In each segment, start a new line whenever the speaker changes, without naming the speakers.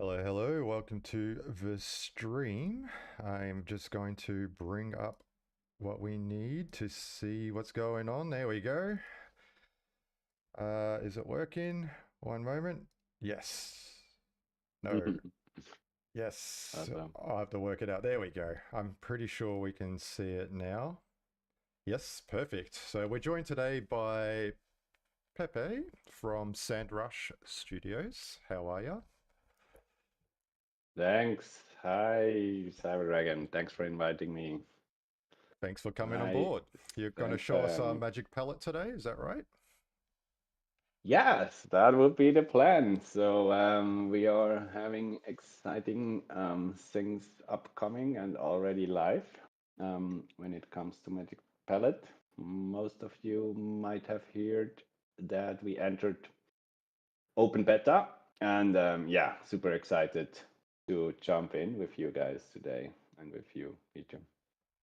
Hello, hello. Welcome to the stream. I'm just going to bring up what we need to see what's going on. There we go. Is it working? One moment. Yes. No. Yes.
Awesome.
I'll have to work it out. There we go. I'm pretty sure we can see it now. Yes, perfect. So we're joined today by Pepe from SandRush Studios. How are you?
Thanks. Hi, Cyberdragon. Thanks for inviting me.
Thanks for coming on
I
board. You're going to
thanks.
show us our Magic Palette today, is that right?
Yes, that would be the plan. So we are having exciting things upcoming and already live. When it comes to Magic Palette, most of you might have heard that we entered open beta, and yeah, super excited to jump in with you guys today and with you, Peter.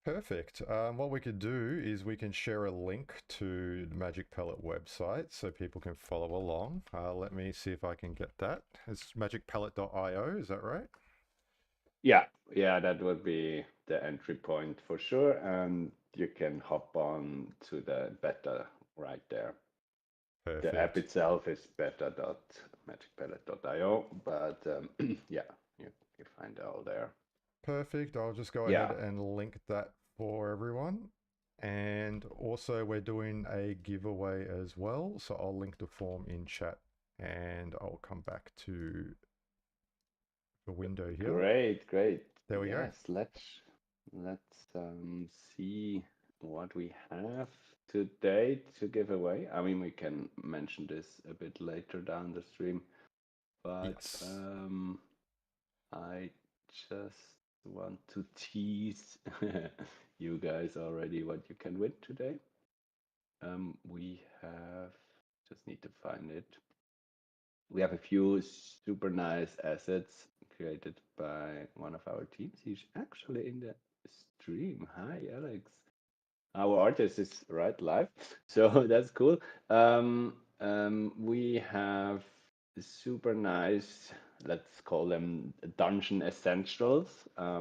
Perfect. What we could do is we can share a link to the Magic Palette website so people can follow along. Let me see if I can get that. It's magicpalette.io, is that right?
Yeah, yeah, that would be the entry point for sure, and you can hop on to the beta right there. The app
Perfect.
itself is beta.magicpalette.io, but yeah, you find it all there.
Perfect. I'll just go ahead
Yeah,
and link that for everyone. And also, we're doing a giveaway as well. So I'll link the form in chat and I'll come back to the window here.
great, great.
There we go.
Yes, let's see what we have today to give away. I mean, we can mention this a bit later down the stream, but
Yes.
I just want to tease you guys already what you can win today. We have just need to find it. We have a few super nice assets created by one of our teams. He's actually in the stream. Hi, Alex. Our artist is right live, so that's cool. We have super nice, let's call them dungeon essentials.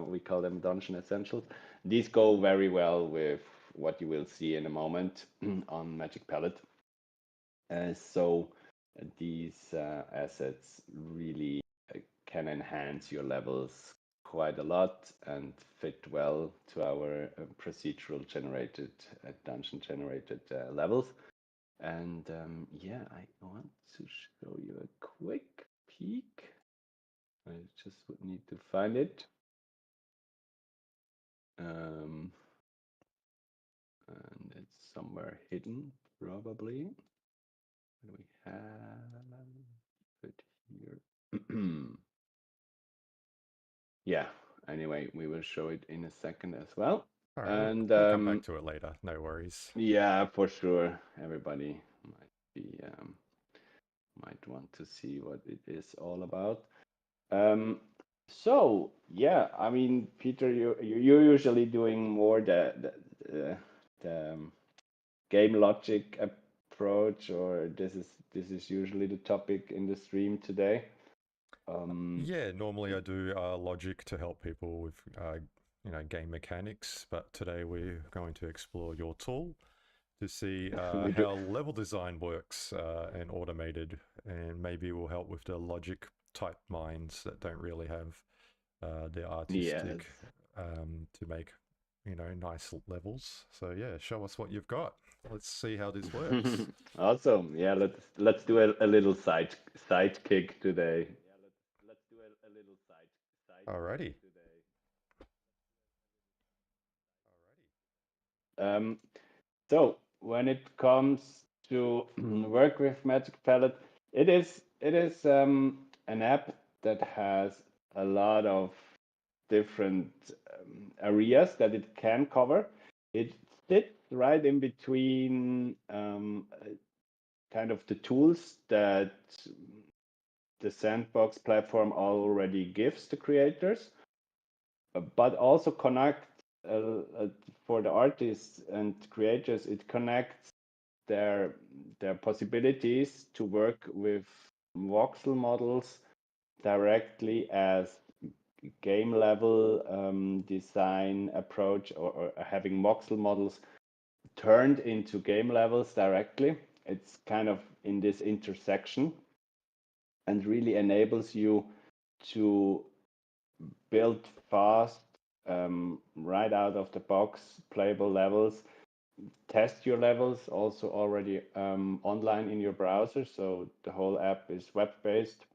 We call them dungeon essentials. These go very well with what you will see in a moment on Magic Palette. So these assets really can enhance your levels quite a lot and fit well to our procedural generated, dungeon generated levels. And yeah, I want to show you a quick peek. I just would need to find it. And it's somewhere hidden, probably. We have it here. Yeah, anyway, we will show it in a second as well.
All right,
And
we'll come back to it later. No worries.
yeah, for sure, everybody might want to see what it is all about. Um, so yeah, I mean, Peter, you're usually doing more the game logic approach, or this is usually the topic in the stream today.
Yeah, normally I do logic to help people with game mechanics, but today we're going to explore your tool to see
we do.
how level design works and automated, and maybe will help with the logic type minds that don't really have the
Yes.
artistic to make nice levels. So yeah, show us what you've got. Let's see how this works.
Awesome. Yeah, let's do a little side kick today.
Alrighty.
Um, so when it comes to work with Magic Palette, it is an app that has a lot of different areas that it can cover. It sits right in between kind of the tools that the Sandbox platform already gives to creators, but also connect for the artists and creators. It connects their possibilities to work with voxel models directly as game level design approach, or having voxel models turned into game levels directly. It's kind of in this intersection and really enables you to build fast, right out of the box, playable levels, test your levels also already online in your browser. So the whole app is web-based.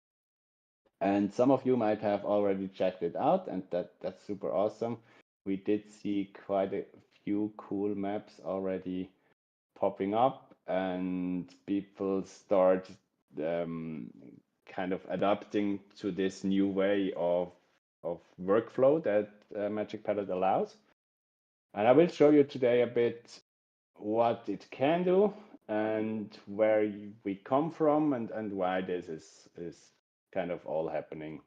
And some of you might have already checked it out, and that's super awesome. We did see quite a few cool maps already popping up, and people start kind of adapting to this new way of workflow that Magic Palette allows. And I will show you today a bit what it can do and where we come from, and why this is kind of all happening,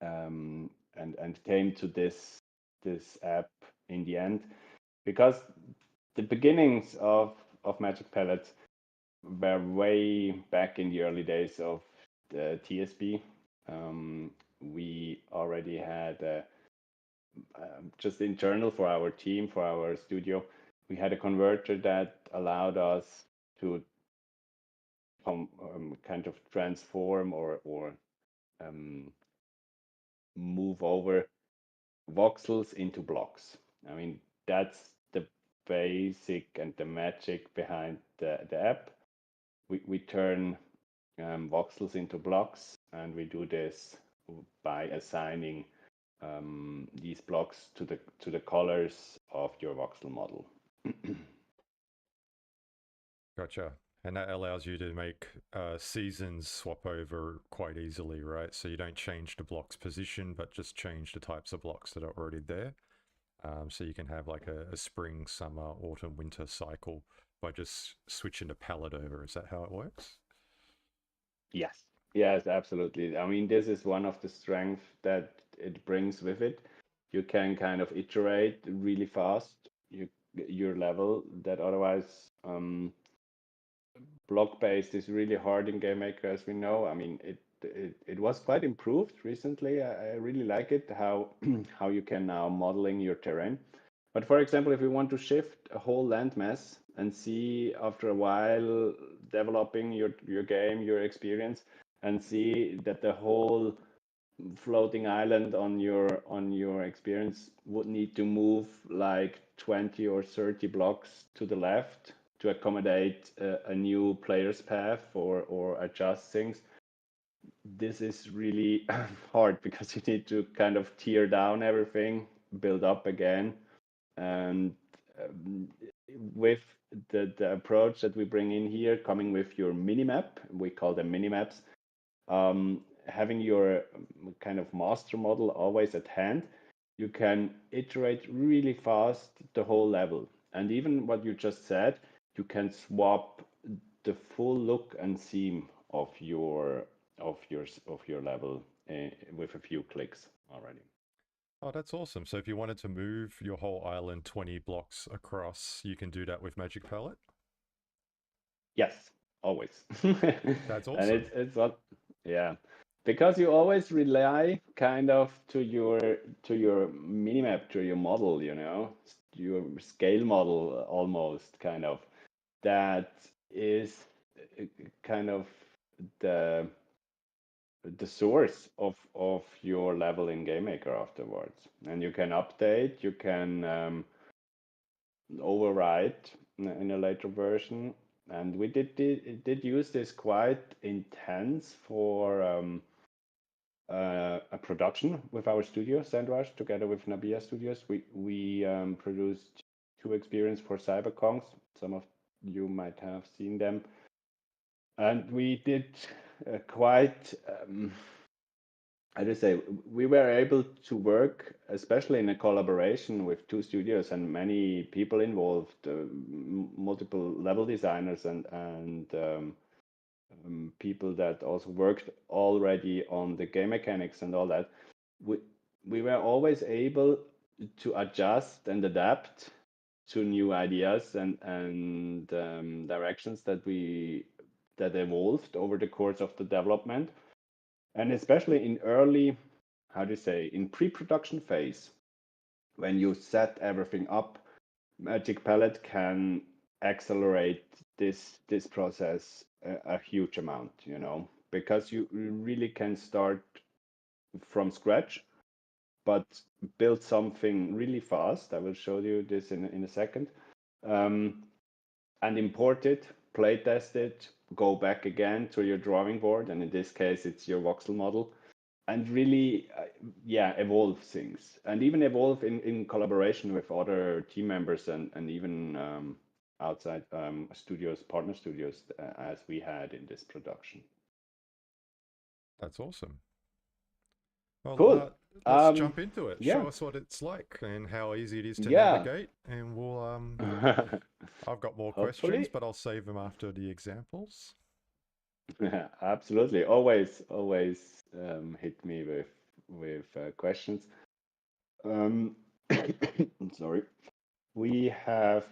and came to this app in the end, because the beginnings of Magic Palette were way back in the early days of the TSP. We already had just internal for our team, for our studio, we had a converter that allowed us to kind of transform or move over voxels into blocks. I mean, that's the basic and the magic behind the app. We turn voxels into blocks, and we do this by assigning these blocks to the colors of your voxel model.
Gotcha. And that allows you to make seasons swap over quite easily, right? So you don't change the block's position, but just change the types of blocks that are already there. So you can have like a spring, summer, autumn, winter cycle by just switching the palette over. Is that how it works?
Yes. Yes, absolutely. I mean, this is one of the strengths that it brings with it. You can kind of iterate really fast your level that otherwise block-based is really hard in Game Maker, as we know. I mean, it was quite improved recently. I really like it, how how you can now modeling your terrain. But for example, if you want to shift a whole landmass and see after a while developing your game, your experience, and see that the whole floating island on your experience would need to move like 20 or 30 blocks to the left to accommodate a new player's path or adjust things. This is really hard because you need to kind of tear down everything, build up again, and with the approach that we bring in here, coming with your minimap, we call them minimaps, having your kind of master model always at hand, you can iterate really fast the whole level. And even what you just said, you can swap the full look and theme of your level with a few clicks already.
Oh, that's awesome. So if you wanted to move your whole island 20 blocks across, you can do that with Magic Palette?
Yes, always.
That's
And
awesome.
it's what, yeah, because you always rely kind of to your minimap, to your model, your scale model almost kind of. That is kind of the source of your level in Game Maker afterwards. And you can update, you can overwrite in a later version. And we did use this quite intense for a production with our studio, SandRush, together with Nabia Studios. We produced 2 experiences for CyberCongs. Some of you might have seen them. And we did quite, I just say, we were able to work, especially in a collaboration with 2 studios and many people involved, multiple level designers and people that also worked already on the game mechanics and all that. We were always able to adjust and adapt to new ideas and directions that evolved over the course of the development. And especially in early, how do you say, in pre-production phase, when you set everything up, Magic Pallet can accelerate this process a huge amount, you know, because you really can start from scratch, but build something really fast. I will show you this in a second. And import it, play test it, go back again to your drawing board, and in this case, it's your voxel model, and really, yeah, evolve things, and even evolve in collaboration with other team members and even outside studios, partner studios, as we had in this production.
That's awesome. Well,
Cool.
let's jump into it.
Yeah.
Show us what it's like and how easy it is to
Yeah.
navigate, and we'll I've got more questions, but I'll save them after the examples.
Absolutely. Always hit me with questions. Sorry. We have,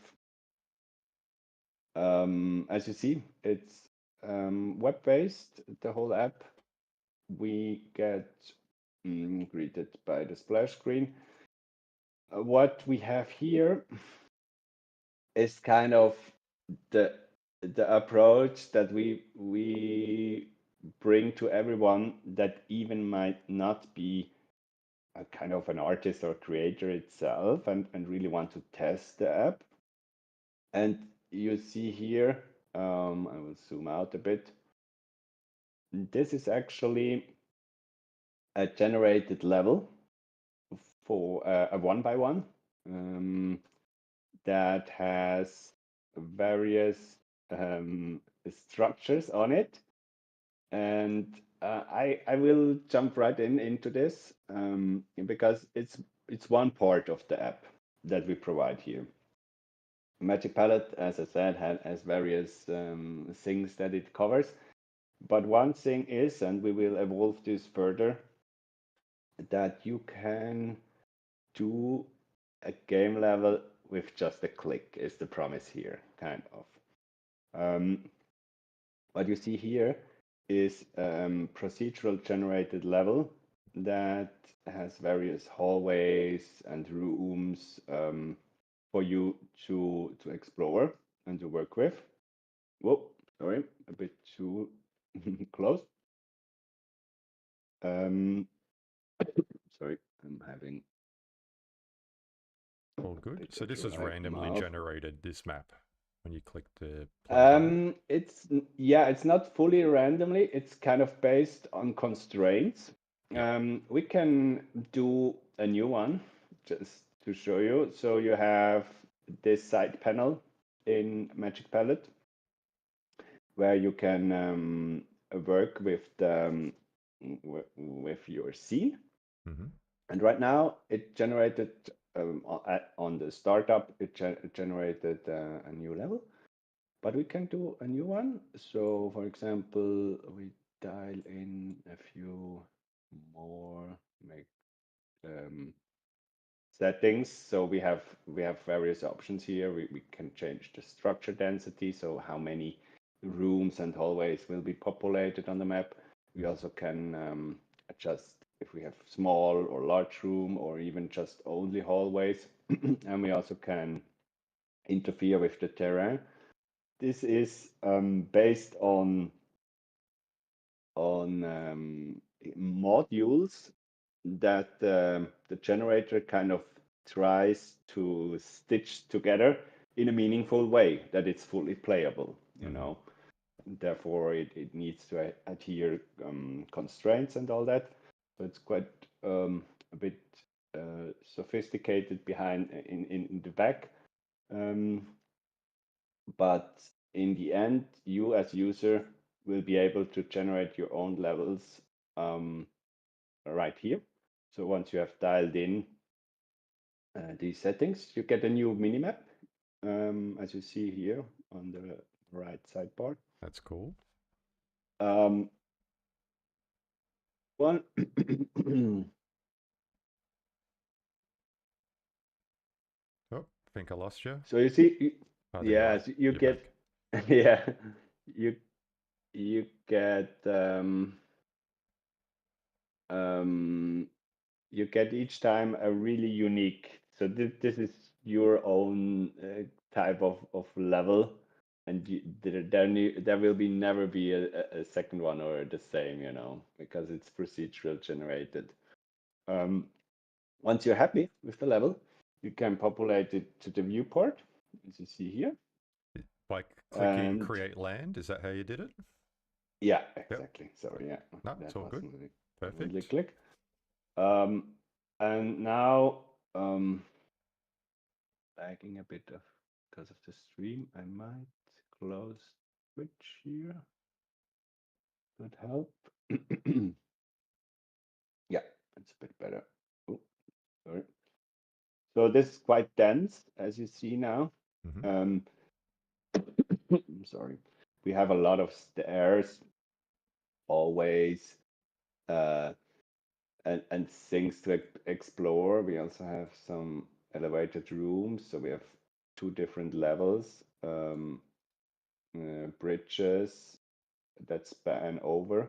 as you see, it's web-based, the whole app. We get greeted by the splash screen. What we have here is kind of the approach that we bring to everyone that even might not be a kind of an artist or creator itself and really want to test the app. And you see here, I will zoom out a bit. This is actually a generated level for a 1x1 that has various structures on it. And I will jump right into this because it's one part of the app that we provide here. Magic Palette, as I said, has various things that it covers. But one thing is, and we will evolve this further, that you can do a game level with just a click, is the promise here, kind of. What you see here is procedural generated level that has various hallways and rooms for you to explore and to work with. Whoa, sorry, a bit too close. Sorry, I'm having.
All good. So this is randomly generated, this map, when you click the play button.
It's not fully randomly. It's kind of based on constraints. Yep. We can do a new one just to show you. So you have this side panel in Magic Palette where you can work with the with your scene. Mm-hmm. And right now it generated on the startup, it generated a new level, but we can do a new one. So for example, we dial in a few more settings. So we have various options here. We can change the structure density, so how many rooms and hallways will be populated on the map. We also can adjust if we have small or large room, or even just only hallways. And we also can interfere with the terrain. This is based on modules that the generator kind of tries to stitch together in a meaningful way, that it's fully playable, you know. Therefore, it needs to adhere constraints and all that. So it's quite a bit sophisticated behind in the back. But in the end, you as user will be able to generate your own levels right here. So once you have dialed in these settings, you get a new minimap, as you see here on the right sidebar.
That's cool.
One.
Oh, I think I lost you.
So you see,
yeah,
so you get, yeah, you get you get each time a really unique. So this is your own type of level, and there will be never be a second one or the same, you know, because it's procedural generated. Once you're happy with the level, you can populate it to the viewport, as you see here.
By clicking
And
create land, is that how you did it?
yeah,
Yep.
exactly. Sorry, yeah,
No, it's
that
all good.
wasn't a
Perfect.
click. And now, lagging a bit because of the stream, I might close Twitch here. Could help. Yeah, it's a bit better. Oh, sorry. So this is quite dense, as you see now.
Mm-hmm.
I'm sorry. We have a lot of stairs, hallways, uh, and things to explore. We also have some elevated rooms, so we have two different levels, bridges that span over,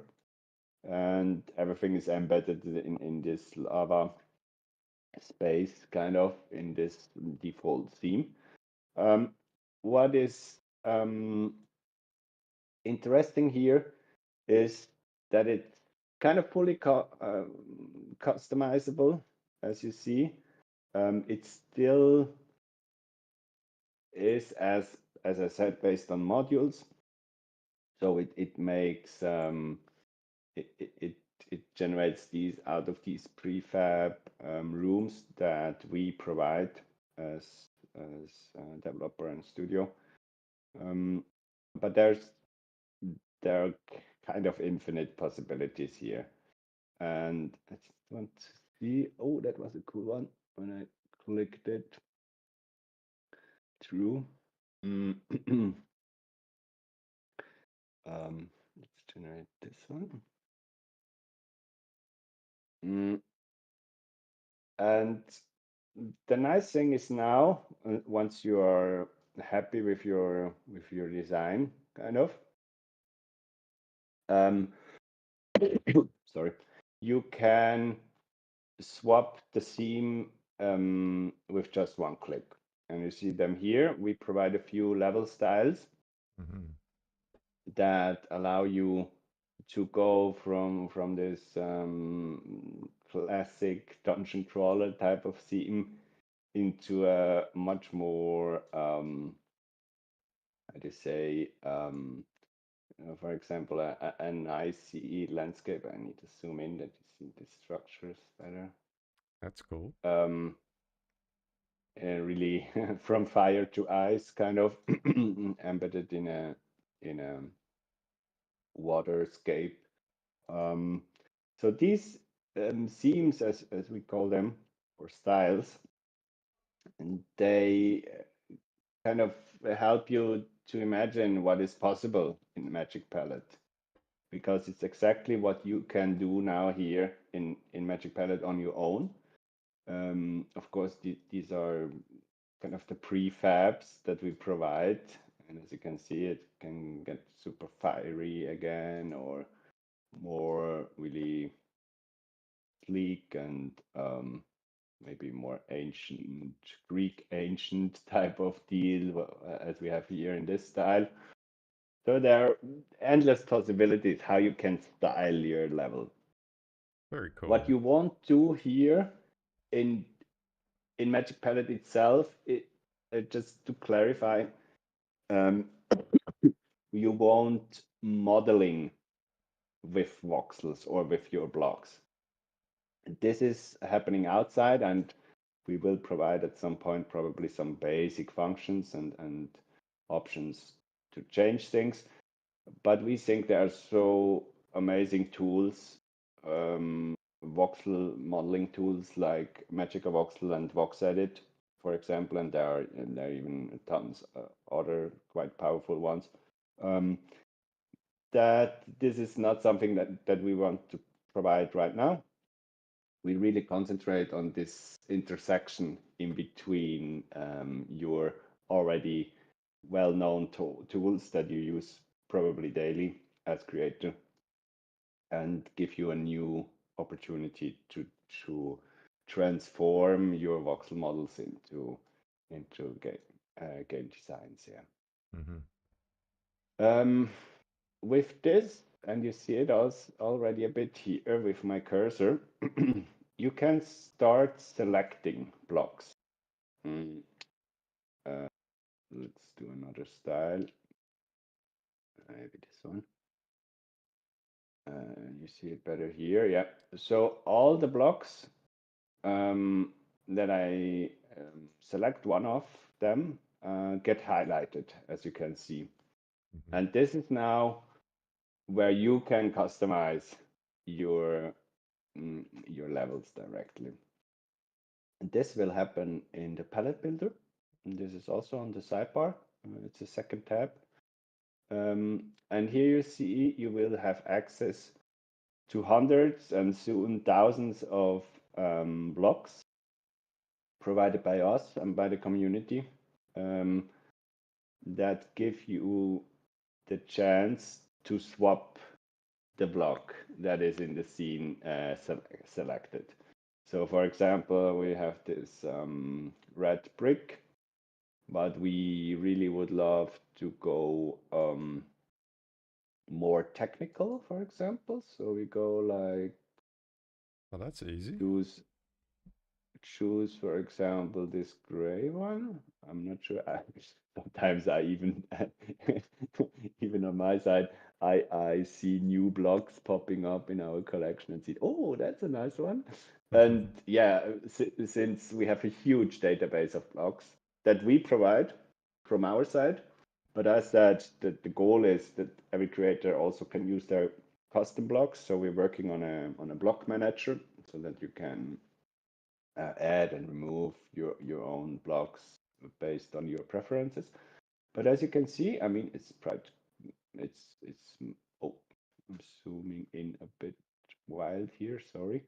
and everything is embedded in this lava space, kind of in this default theme. What is interesting here is that it's kind of fully customizable, as you see. It still is, as I said, based on modules. So it makes it generates these out of these prefab rooms that we provide as developer and studio. But there are kind of infinite possibilities here. And I just want to see, oh, that was a cool one when I clicked it through. Let's generate this one. And the nice thing is now, once you are happy with your design, kind of, um, sorry, you can swap the theme with just one click. And you see them here. We provide a few level styles
Mm-hmm.
that allow you to go from this classic dungeon crawler type of theme into a much more how to say for example a nice CE landscape. I need to zoom in that you see the structures better.
That's cool.
Really from fire to ice, kind of embedded in a waterscape. So these themes, as we call them, or styles, and they kind of help you to imagine what is possible in Magic Palette, because it's exactly what you can do now here in Magic Palette on your own. Of course, these are kind of the prefabs that we provide, and as you can see, it can get super fiery again, or more really sleek and maybe more ancient, Greek ancient type of deal, as we have here in this style. So there are endless possibilities how you can style your level.
Very
What
cool.
you won't do here in Magic Palette itself, just to clarify, um, you won't modeling with voxels or with your blocks. This is happening outside, and we will provide at some point probably some basic functions and options to change things. But we think there are so amazing tools, voxel modeling tools like Magic Voxel and VoxEdit, for example, and there are even tons other quite powerful ones. Um, that this is not something that we want to provide right now. We really concentrate on this intersection in between your already well-known tools that you use probably daily as creator, and give you a new opportunity to transform your voxel models into game designs. Yeah.
Mm-hmm.
With this, and you see it already a bit here with my cursor, you can start selecting blocks. Let's do another style. Maybe this one. You see it better here. Yeah. So all the blocks that I select one of them get highlighted, as you can see.
Mm-hmm.
And this is now where you can customize your levels directly. And this will happen in the palette builder. And this is also on the sidebar. It's a second tab. And here you see you will have access to hundreds and soon thousands of blocks provided by us and by the community that give you the chance to swap the block that is in the scene selected. So for example, we have this red brick, but we really would love to go more technical, for example. So we go like,
Oh, that's easy.
choose for example this gray one. I'm not sure. Sometimes I even even on my side I see new blocks popping up in our collection and see, oh, that's a nice one. And yeah, since we have a huge database of blocks that we provide from our side, but as said, the goal is that every creator also can use their custom blocks. So we're working on a block manager so that you can add and remove your own blocks based on your preferences. But as you can see, I mean, it's oh, I'm zooming in a bit wild here, sorry.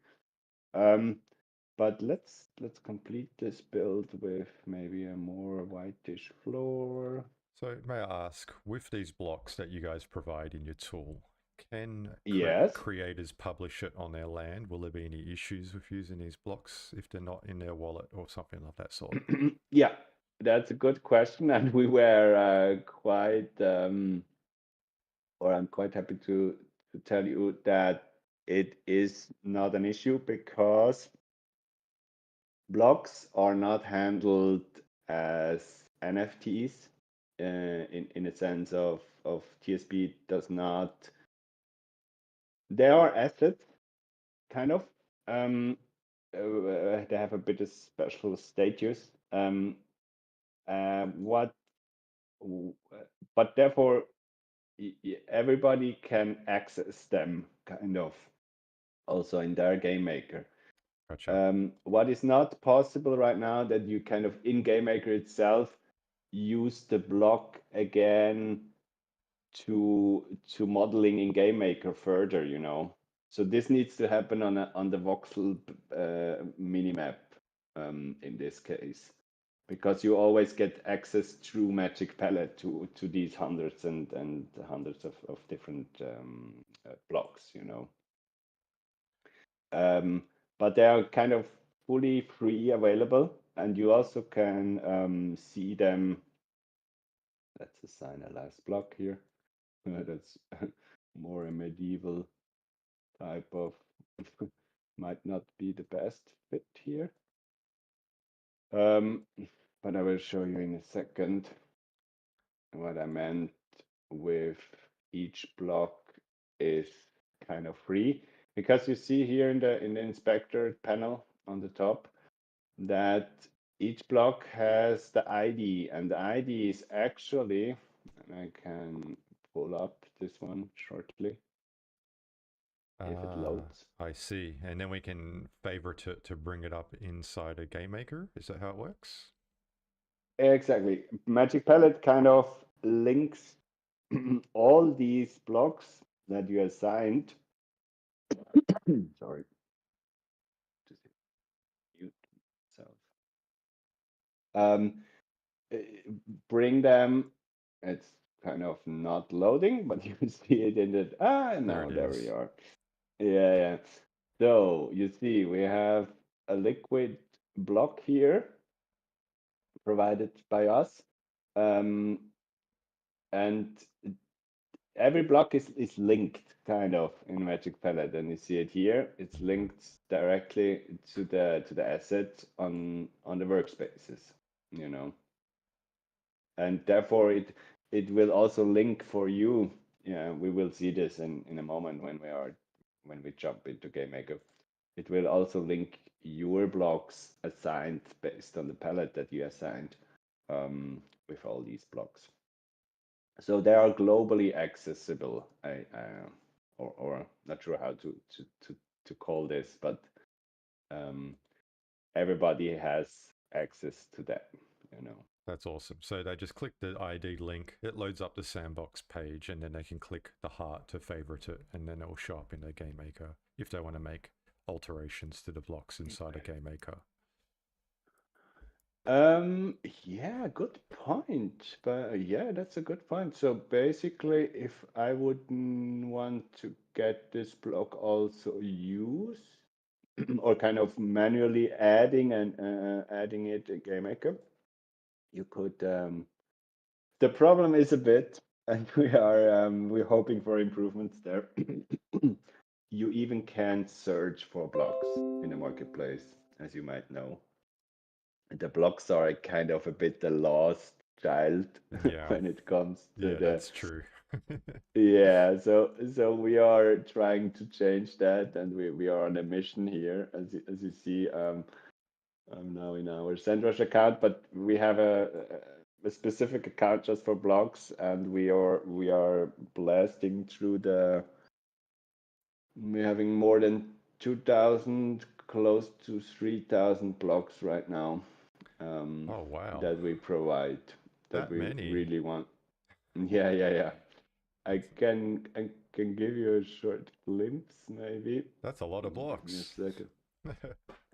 But let's complete this build with maybe a more whitish floor.
So may I ask, with these blocks that you guys provide in your tool, can
Yes.
creators publish it on their land? Will there be any issues with using these blocks if they're not in their wallet or something of that sort?
Yeah, that's a good question, and we were quite, or I'm quite happy to tell you that it is not an issue because blocks are not handled as NFTs in a sense of TSP does not. They are assets, kind of. They have a bit of special status. What, but therefore everybody can access them, kind of, also in their game maker.
Gotcha.
What is not possible right now that you kind of in Game Maker itself use the block again to modeling in Game Maker further, you know. So this needs to happen on the voxel minimap in this case, because you always get access through Magic Pallet to these hundreds and hundreds of different blocks, you know. But they are kind of fully free available, and you also can see them. Let's assign a last block here. That's more a medieval type of, might not be the best fit here. But I will show you in a second what I meant with each block is kind of free, because you see here in the inspector panel on the top that each block has the ID, and the ID is actually, and I can pull up this one shortly if it loads.
I see. And then we can favorite it to bring it up inside a game maker. Is that how it works?
Exactly. Magic Palette kind of links all these blocks that you assigned. Sorry. Just mute myself. Bring them. It's kind of not loading, but you see it in the.
There it
There
is.
we are. Yeah, yeah. So you see, we have a liquid block here provided by us. Um, and every block is linked kind of in Magic Palette, and you see it here. It's linked directly to the asset on the workspaces, you know, and therefore it will also link for you. Yeah, we will see this in a moment when we jump into Game Maker. It will also link your blocks assigned based on the palette that you assigned with all these blocks. So they are globally accessible. Or not sure how to call this, but um, everybody has access to that. You know.
That's awesome. So they just click the ID link, it loads up the sandbox page, and then they can click the heart to favorite it, and then it will show up in the Game Maker if they want to make alterations to the blocks inside a Game Maker.
Yeah, good point. But yeah, that's a good point. So basically, if I would want to get this block also used, or kind of manually adding and adding it in Game Maker, you could. The problem is a bit, and we're hoping for improvements there. You even can't search for blocks in the marketplace, as you might know. The blocks are kind of a bit the lost child
Yeah,
when it comes to
yeah,
the
that's true.
yeah. So we are trying to change that, and we are on a mission here, as you see. I'm now in our SandRush account, but we have a specific account just for blogs, and we are blasting through the. We're having more than 2,000, close to 3,000 blogs right now.
Oh, wow.
That we provide, that
That
we
many?
really want. Yeah, yeah, yeah. I can give you a short glimpse, maybe.
That's a lot of
Give me a
blocks.
second.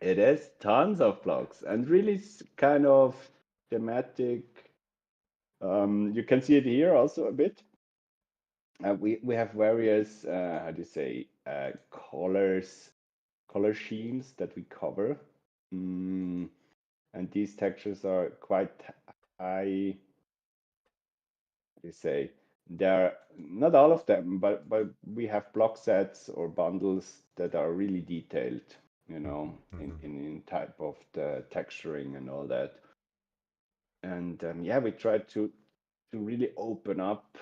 It is tons of blocks and really kind of thematic. You can see it here also a bit. We have various how do you say color schemes that we cover, mm, and these textures are quite high. You say there are not all of them, but we have block sets or bundles that are really detailed, in type of the texturing and all that. And yeah, we try to really open up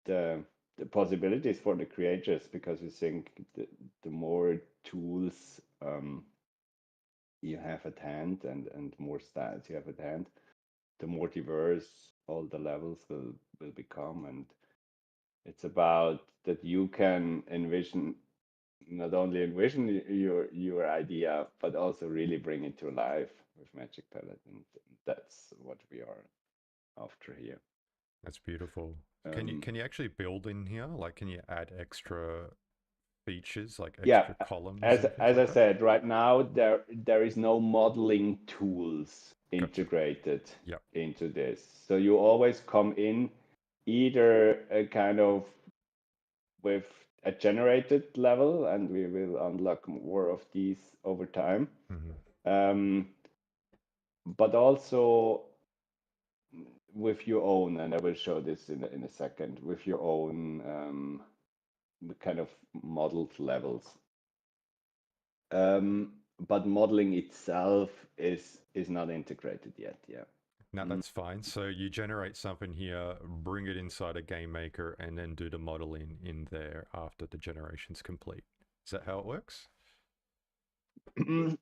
the the possibilities for the creators, because we think the more tools you have at hand, and more styles you have at hand, the more diverse all the levels will become. And it's about that you can envision, not only envision your idea, but also really bring it to life with Magic Palette, and that's what we are after here.
That's beautiful.
Um,
Can you actually build in here? Like, can you add extra features, like
yeah,
extra columns
as
and things
as I
like that?
said, right now there is no modeling tools
Gotcha.
integrated
Yep.
into this, so you always come in either a kind of with a generated level, and we will unlock more of these over time. Um, but also with your own, and I will show this in a second, with your own kind of modeled levels. But modeling itself is not integrated yet. Yeah.
Now that's fine. So you generate something here, bring it inside a game maker, and then do the modeling in there after the generation's complete. Is that how it works?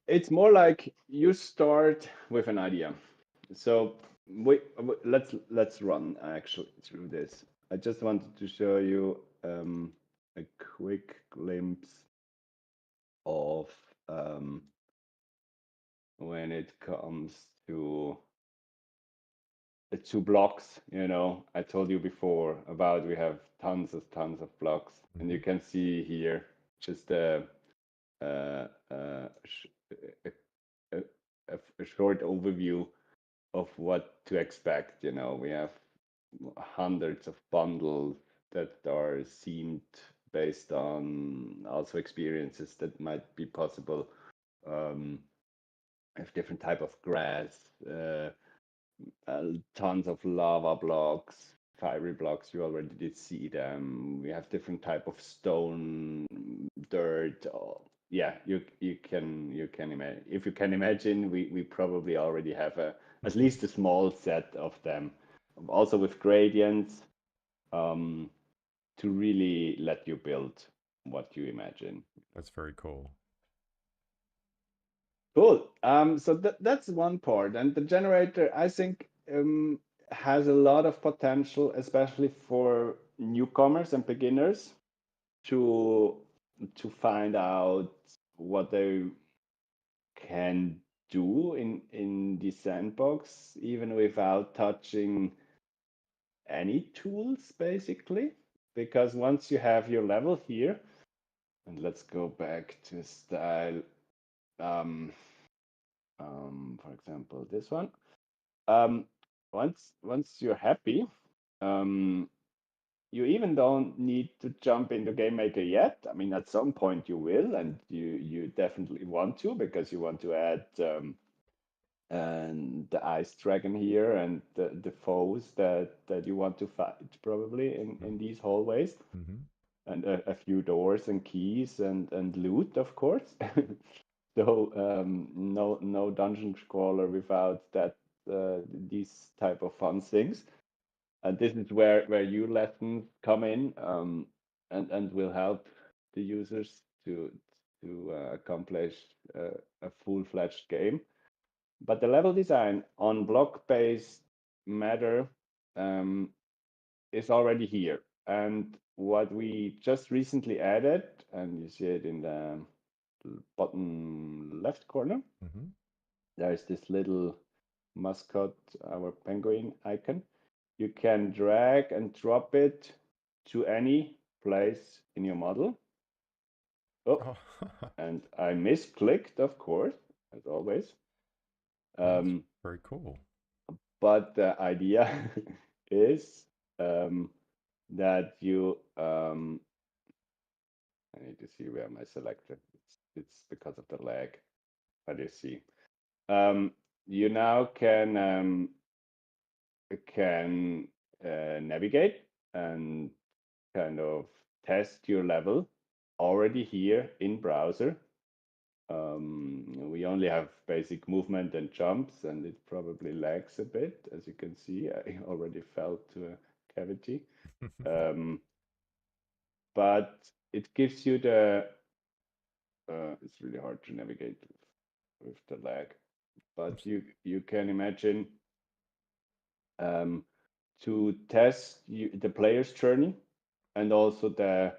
It's more like you start with an idea. So let's run actually through this. I just wanted to show you a quick glimpse of when it comes to blocks. I told you before about we have tons of blocks, and you can see here just uh, uh, a, a, a short overview of what to expect. We have hundreds of bundles that are themed based on also experiences that might be possible. Have different type of grass, tons of lava blocks, fiery blocks. You already did see them. We have different type of stone, dirt. Yeah, you can imagine. If you can imagine, we probably already have at least a small set of them. Also with gradients, to really let you build what you imagine.
That's very cool.
Cool. So that's one part, and the generator, I think, has a lot of potential, especially for newcomers and beginners, to find out what they can do in the sandbox, even without touching any tools, basically. Because once you have your level here, and let's go back to style. For example, this one. Once you're happy, you even don't need to jump into Game Maker yet. I mean, at some point you will, and you definitely want to, because you want to add and the ice dragon here and the foes that you want to fight probably in these hallways, and a few doors and keys and loot, of course. So no dungeon crawler without that these type of fun things. And this is where your lessons come in, and will help the users to accomplish a full-fledged game. But the level design on block-based matter is already here. And what we just recently added, and you see it in the bottom left corner, there's this little mascot, our penguin icon. You can drag and drop it to any place in your model. Oh, and I misclicked, of course, as always.
That's very cool.
But the idea is that you, I need to see where my selector. It's because of the lag. But you see, you now can navigate and kind of test your level already here in browser. We only have basic movement and jumps, and it probably lags a bit. As you can see, I already fell to a cavity. But it gives you the, it's really hard to navigate with the lag, but you can imagine to test the player's journey, and also the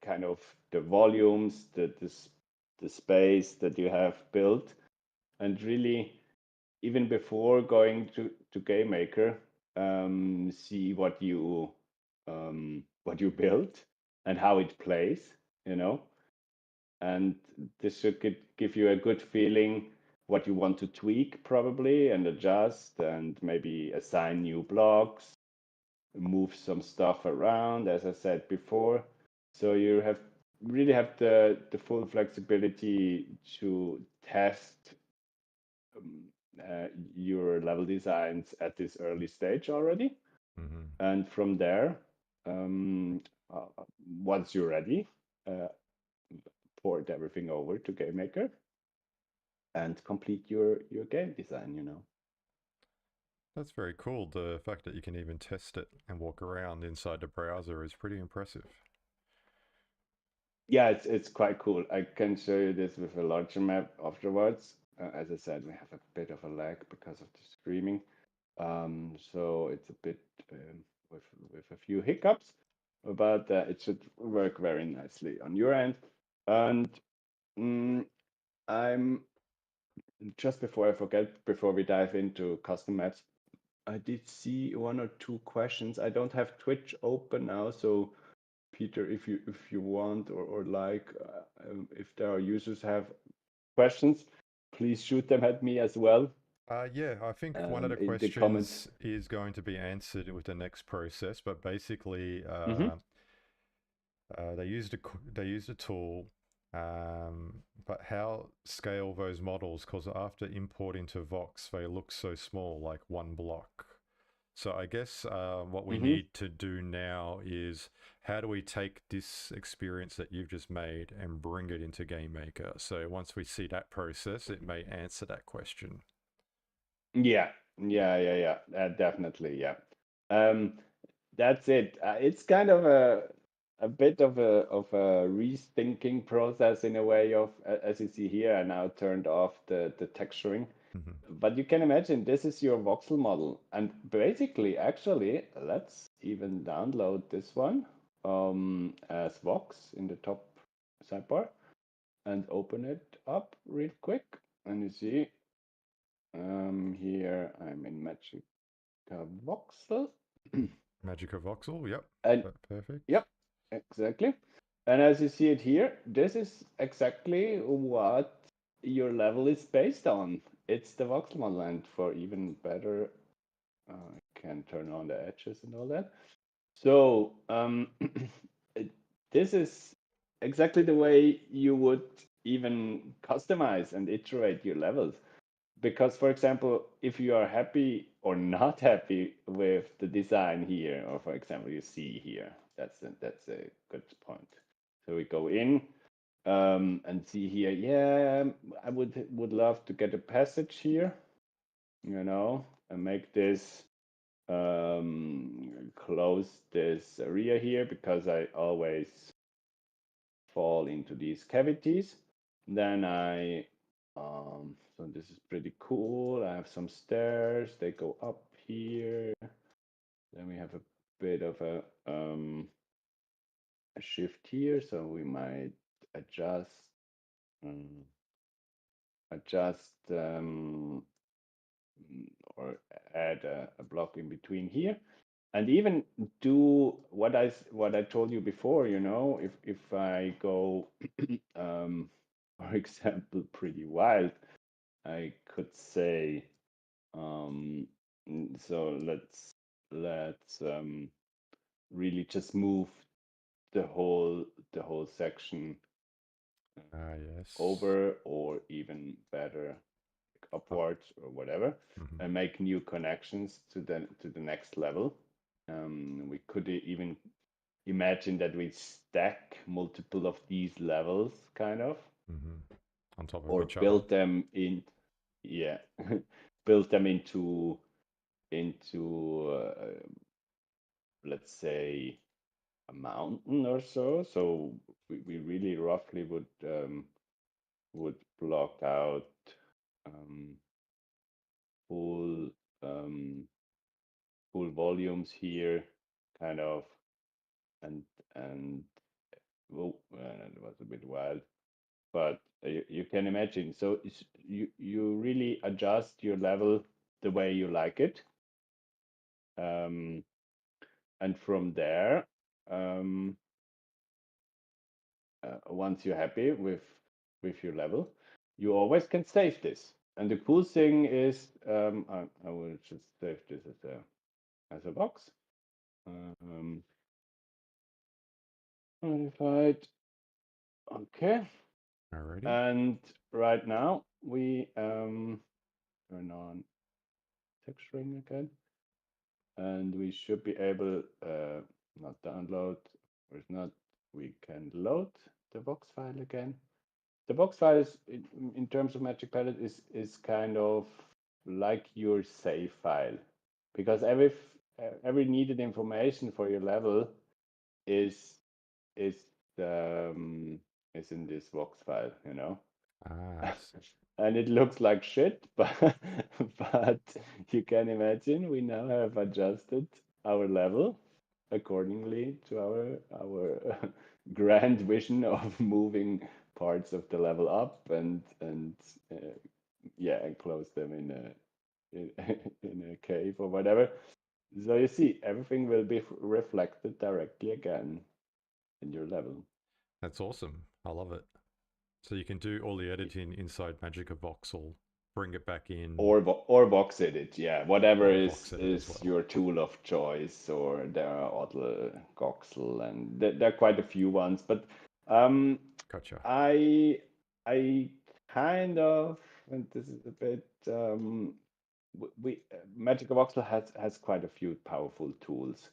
kind of the volumes, the space that you have built, and really even before going to Game Maker, see what you built and how it plays, and this should give you a good feeling what you want to tweak probably and adjust, and maybe assign new blocks, move some stuff around, as I said before. So you really have the full flexibility to test your level designs at this early stage already. And from there, once you're ready, port everything over to Game Maker and complete your game design.
That's very cool. The fact that you can even test it and walk around inside the browser is pretty impressive.
Yeah, it's quite cool. I can show you this with a larger map afterwards. As I said, we have a bit of a lag because of the streaming, so it's a bit with a few hiccups, but it should work very nicely on your end. And I'm just before I forget, before we dive into custom maps, I did see one or two questions. I don't have Twitch open now, so Peter, if you want or like, if there are users have questions, please shoot them at me as well.
Yeah, I think one of the
In the comments.
questions is going to be answered with the next process, but basically,
Hmm.
they used a tool, but how scale those models? Because after importing to Vox, they look so small, like one block. So I guess what we
Hmm.
need to do now is how do we take this experience that you've just made and bring it into Game Maker? So once we see that process, it may answer that question.
Yeah, yeah, definitely, yeah. Um, that's it. It's kind of a bit of a rethinking process in a way of, as you see here, I now turned off the texturing.
Mhm.
But you can imagine this is your voxel model. And basically, actually, let's even download this one as Vox in the top sidebar and open it up real quick. And you see here I'm in Magic Voxel.
Magic of Voxel, yep,
And
perfect.
yep, exactly. And as you see it here, this is exactly what your level is based on. It's the voxel model, and for even better, I can turn on the edges and all that. So this is exactly the way you would even customize and iterate your levels. Because, for example, if you are happy or not happy with the design here, or for example, you see here, that's a good point. So we go in and see here, yeah, I would love to get a passage here, and make this close this area here because I always fall into these cavities. Then so this is pretty cool. I have some stairs, they go up here. Then we have a bit of a shift here, so we might adjust, um, adjust or add a block in between here. And even do what I told you before, if I go for example pretty wild, I could say so let's really just move the whole section
Ah, yes.
over, or even better,
Uh,
upwards or whatever,
mhm.
and make new connections to the next level. We could even imagine that we stack multiple of these levels, kind of,
On top of
or
each other.
build them in, yeah, build them into let's say a mountain or so. So we really roughly would block out um, full um, full volumes here, kind of, and and well, it was a bit wild, but you can imagine. So you really adjust your level the way you like it, um, and from there, um, once you're happy with your level, you always can save this. And the cool thing is, I will just save this as a box. Um, Modified. Okay.
Alrighty.
And right now we turn on texturing again, and we should be able, not download, or if not, we can load the Vox file again. The Vox file is, in terms of Magic Palette, is kind of like your save file, because every needed information for your level is is is in this Vox file.
Ah,
And it looks like shit, but you can imagine we now have adjusted our level accordingly to our grand vision of moving parts of the level up, and yeah, and close them in, in a cave or whatever. So you see, everything will be reflected directly again in your level.
that's awesome. I love it. So you can do all the editing inside Magic of Voxel. bring it back in.
Or VoxEdit, yeah, whatever
Or
is
VoxEdit as well.
your tool of choice. Or there are other Goxel, and there are quite a few ones. But
Gotcha.
I kind of, and this is a bit we Magic Voxel has quite a few powerful tools,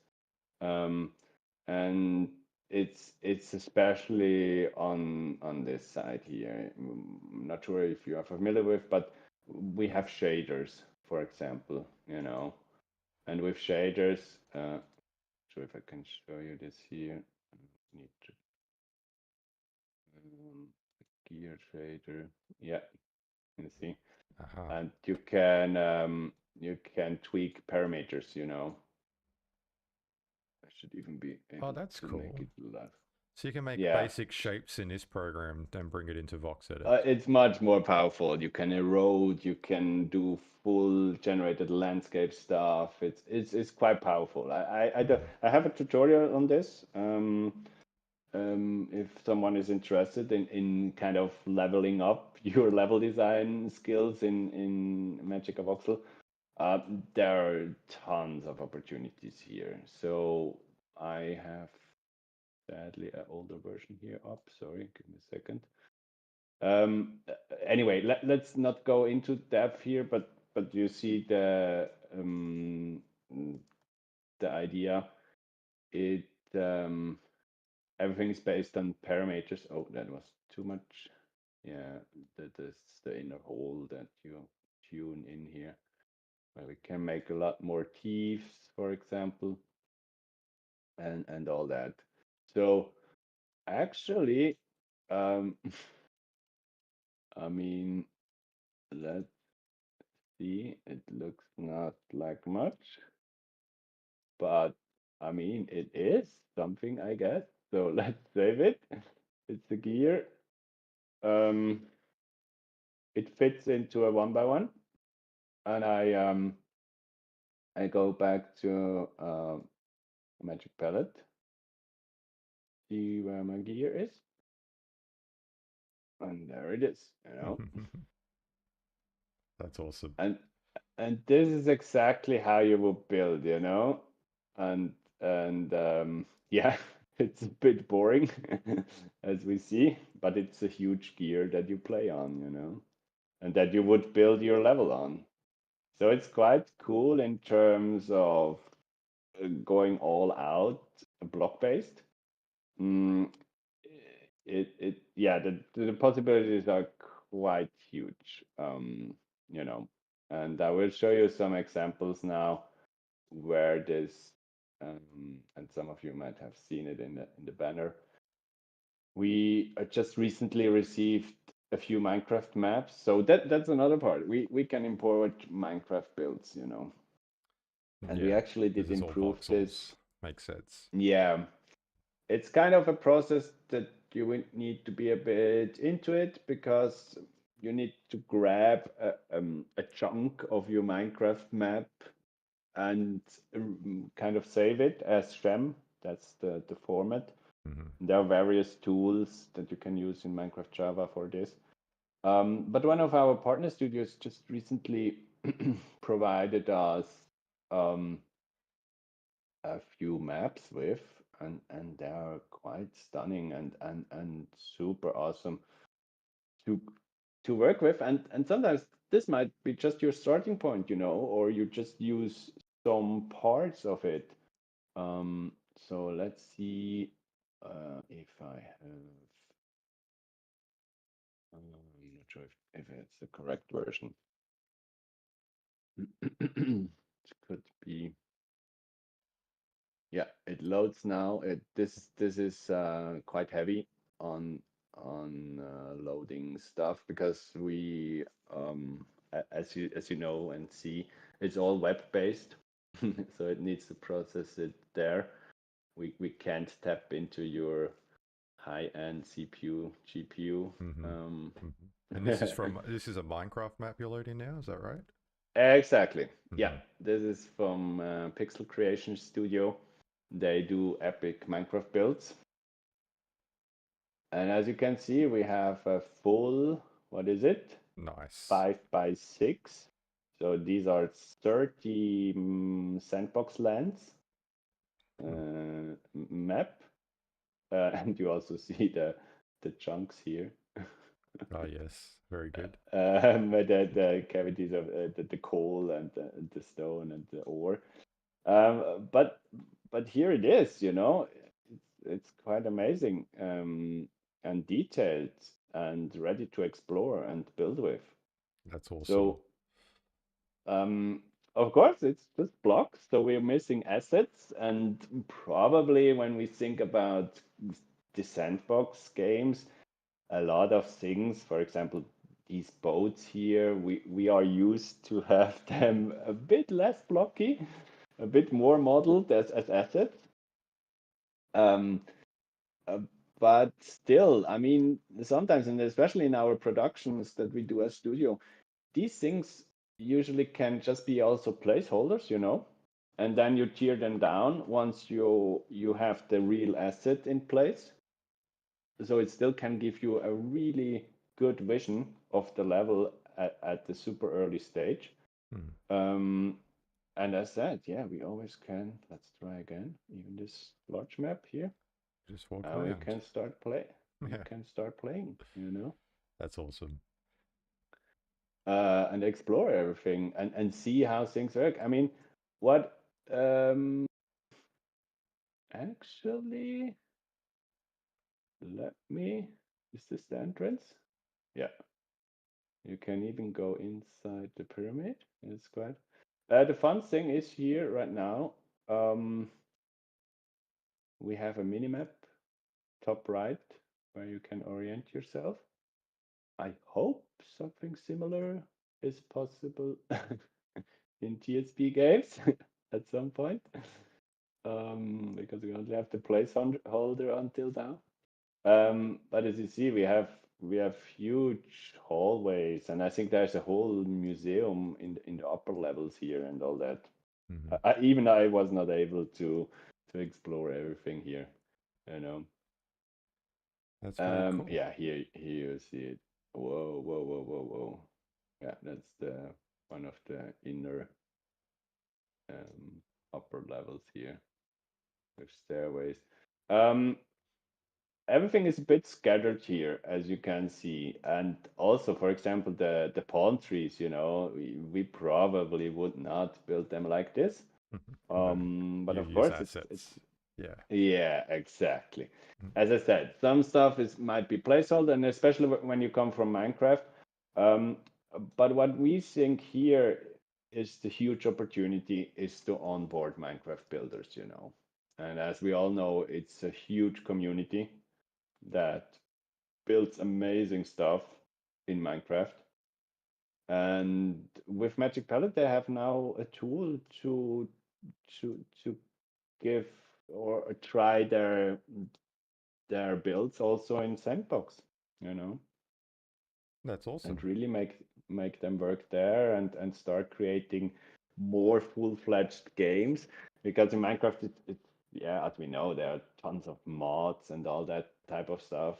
and it's especially on this side here. I'm not sure if you are familiar with, but we have shaders, for example, and with shaders, sure if I can show you this here. Need to gear shader, yeah, you see, and you can tweak parameters. I should even be able
That's
to
cool.
make it live.
So you can make
Yeah.
basic shapes in this program, then bring it into VoxEdit.
It's much more powerful. You can erode, you can do full generated landscape stuff. It's quite powerful. I have a tutorial on this. If someone is interested in kind of leveling up your level design skills in Magic Voxel, there are tons of opportunities here. So I have sadly an older version here up. Sorry, give me a second. Anyway, let's not go into depth here, but you see the idea. It everything is based on parameters. Oh, that was too much. Yeah, that is the inner hole that you tune in here, where we can make a lot more teeth, for example, and all that. So actually, I mean, let's see. It looks not like much, but I mean, it is something, I guess. So let's save it. It's a gear. It fits into a 1x1, and I go back to Magic Palette. See where my gear is, and there it is.
That's awesome.
And this is exactly how you will build, and yeah, it's a bit boring as we see, but it's a huge gear that you play on, and that you would build your level on. So it's quite cool in terms of going all out block based. Yeah, the possibilities are quite huge, and I will show you some examples now where this, and some of you might have seen it in the banner. We just recently received a few Minecraft maps, so that's another part. We can import Minecraft builds, and we actually did improve this.
Makes sense.
Yeah, it's kind of a process that you would need to be a bit into it, because you need to grab a chunk of your Minecraft map and kind of save it as gem. That's the format. There are various tools that you can use in Minecraft Java for this. But one of our partner studios just recently provided us a few maps with, and they are quite stunning and super awesome to work with. And sometimes this might be just your starting point, or you just use some parts of it. So let's see if I have. I'm not sure if it's the correct version. It could be. Yeah, it loads now. This is quite heavy on loading stuff, because we as you know and see, it's all web based, so it needs to process it there. We can't tap into your high-end CPU, GPU.
And this is a Minecraft map you're loading now, is that right?
Exactly. Yeah, this is from Pixel Creation Studio. They do epic Minecraft builds. And as you can see, we have a full, what is it?
Nice.
5x6. So these are 30 sandbox lands map, and you also see the chunks here.
Oh, yes. Very good.
The cavities of the coal and the stone and the ore. But here it is, it's quite amazing and detailed and ready to explore and build with.
That's awesome.
So of course it's just blocks, so we're missing assets, and probably when we think about the sandbox games, a lot of things, for example, these boats here, we are used to have them a bit less blocky, a bit more modeled as assets. Um, uh, but still, I mean, sometimes, and especially in our productions that we do as studio, these things usually can just be also placeholders, and then you tear them down once you have the real asset in place. So it still can give you a really good vision of the level at the super early stage. And as said, yeah, we always can. Let's try again. Even this large map here.
Just walk
Now we
around.
can start play. We
Yeah.
can start playing.
That's awesome.
And explore everything and see how things work. I mean, what actually, let me. Is this the entrance? Yeah. You can even go inside the pyramid. It's quite. The fun thing is here right now. We have a minimap top right where you can orient yourself. I hope something similar is possible in TSP games at some point, because we only have the placeholder until now. But as you see, we have huge hallways, and I think there's a whole museum in the upper levels here and all that. Even I was not able to explore everything here, you know.
That's very cool.
Yeah, here you see it. Whoa, whoa, whoa, whoa, whoa. Yeah, that's the one of the inner upper levels here with stairways. Everything is a bit scattered here, as you can see. And also, for example, the palm trees, we probably would not build them like this.
No,
But
you
of
use
course, it's
assets. Yeah.
yeah, exactly. As I said, some stuff might be placeholder, and especially when you come from Minecraft. Um, but what we think here is the huge opportunity is to onboard Minecraft builders, And as we all know, it's a huge community that builds amazing stuff in Minecraft. And with Magic Pallet, they have now a tool to give or try their builds also in Sandbox,
That's awesome.
and really make them work there and start creating more full-fledged games. Because in Minecraft, yeah, as we know, there are tons of mods and all that type of stuff.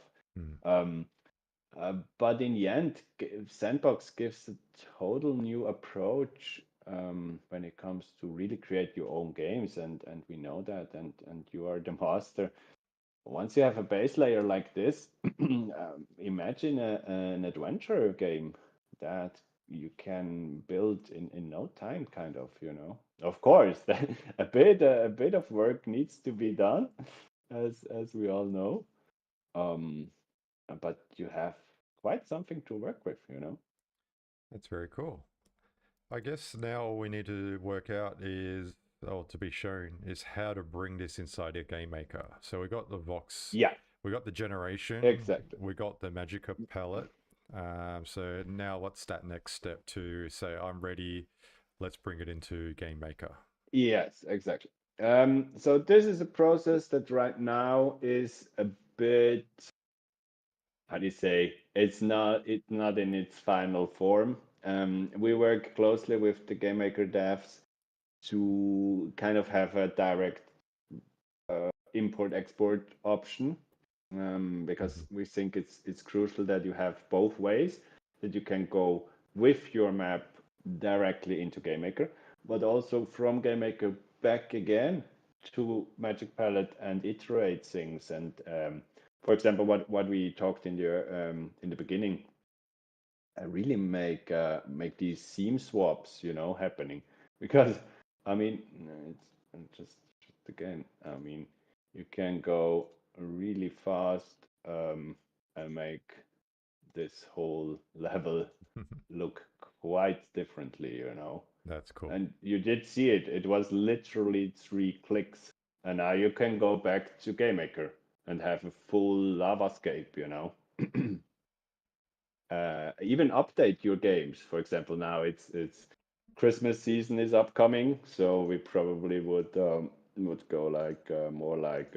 But in the end, Sandbox gives a total new approach when it comes to really create your own games, and we know that, and you are the master. Once you have a base layer like this, imagine an adventure game that you can build in no time, kind of, Of course, a bit of work needs to be done, as we all know. Um, but you have quite something to work with.
That's very cool. I guess now all we need to work out is, or to be shown, is how to bring this inside a game maker. So we got the Vox,
Yeah,
we got the generation,
exactly.
we got the Magic Palette. So now what's that next step to say, I'm ready, let's bring it into Game Maker?
Yes, exactly. So this is a process that right now is a bit, how do you say, it's not in its final form. We work closely with the game maker devs to kind of have a direct import export option, because we think it's crucial that you have both ways. that you can go with your map directly into Game Maker, but also from Game Maker back again to Magic Palette and iterate things. And for example, what we talked in the beginning, really make these seam swaps, happening. Because I mean, it's just again, I mean, you can go really fast and make this whole level look quite differently.
That's cool.
And you did see it. It was literally 3 clicks. And now you can go back to Game Maker and have a full lavascape. Even update your games. For example, now it's Christmas season is upcoming, so we probably would go like more like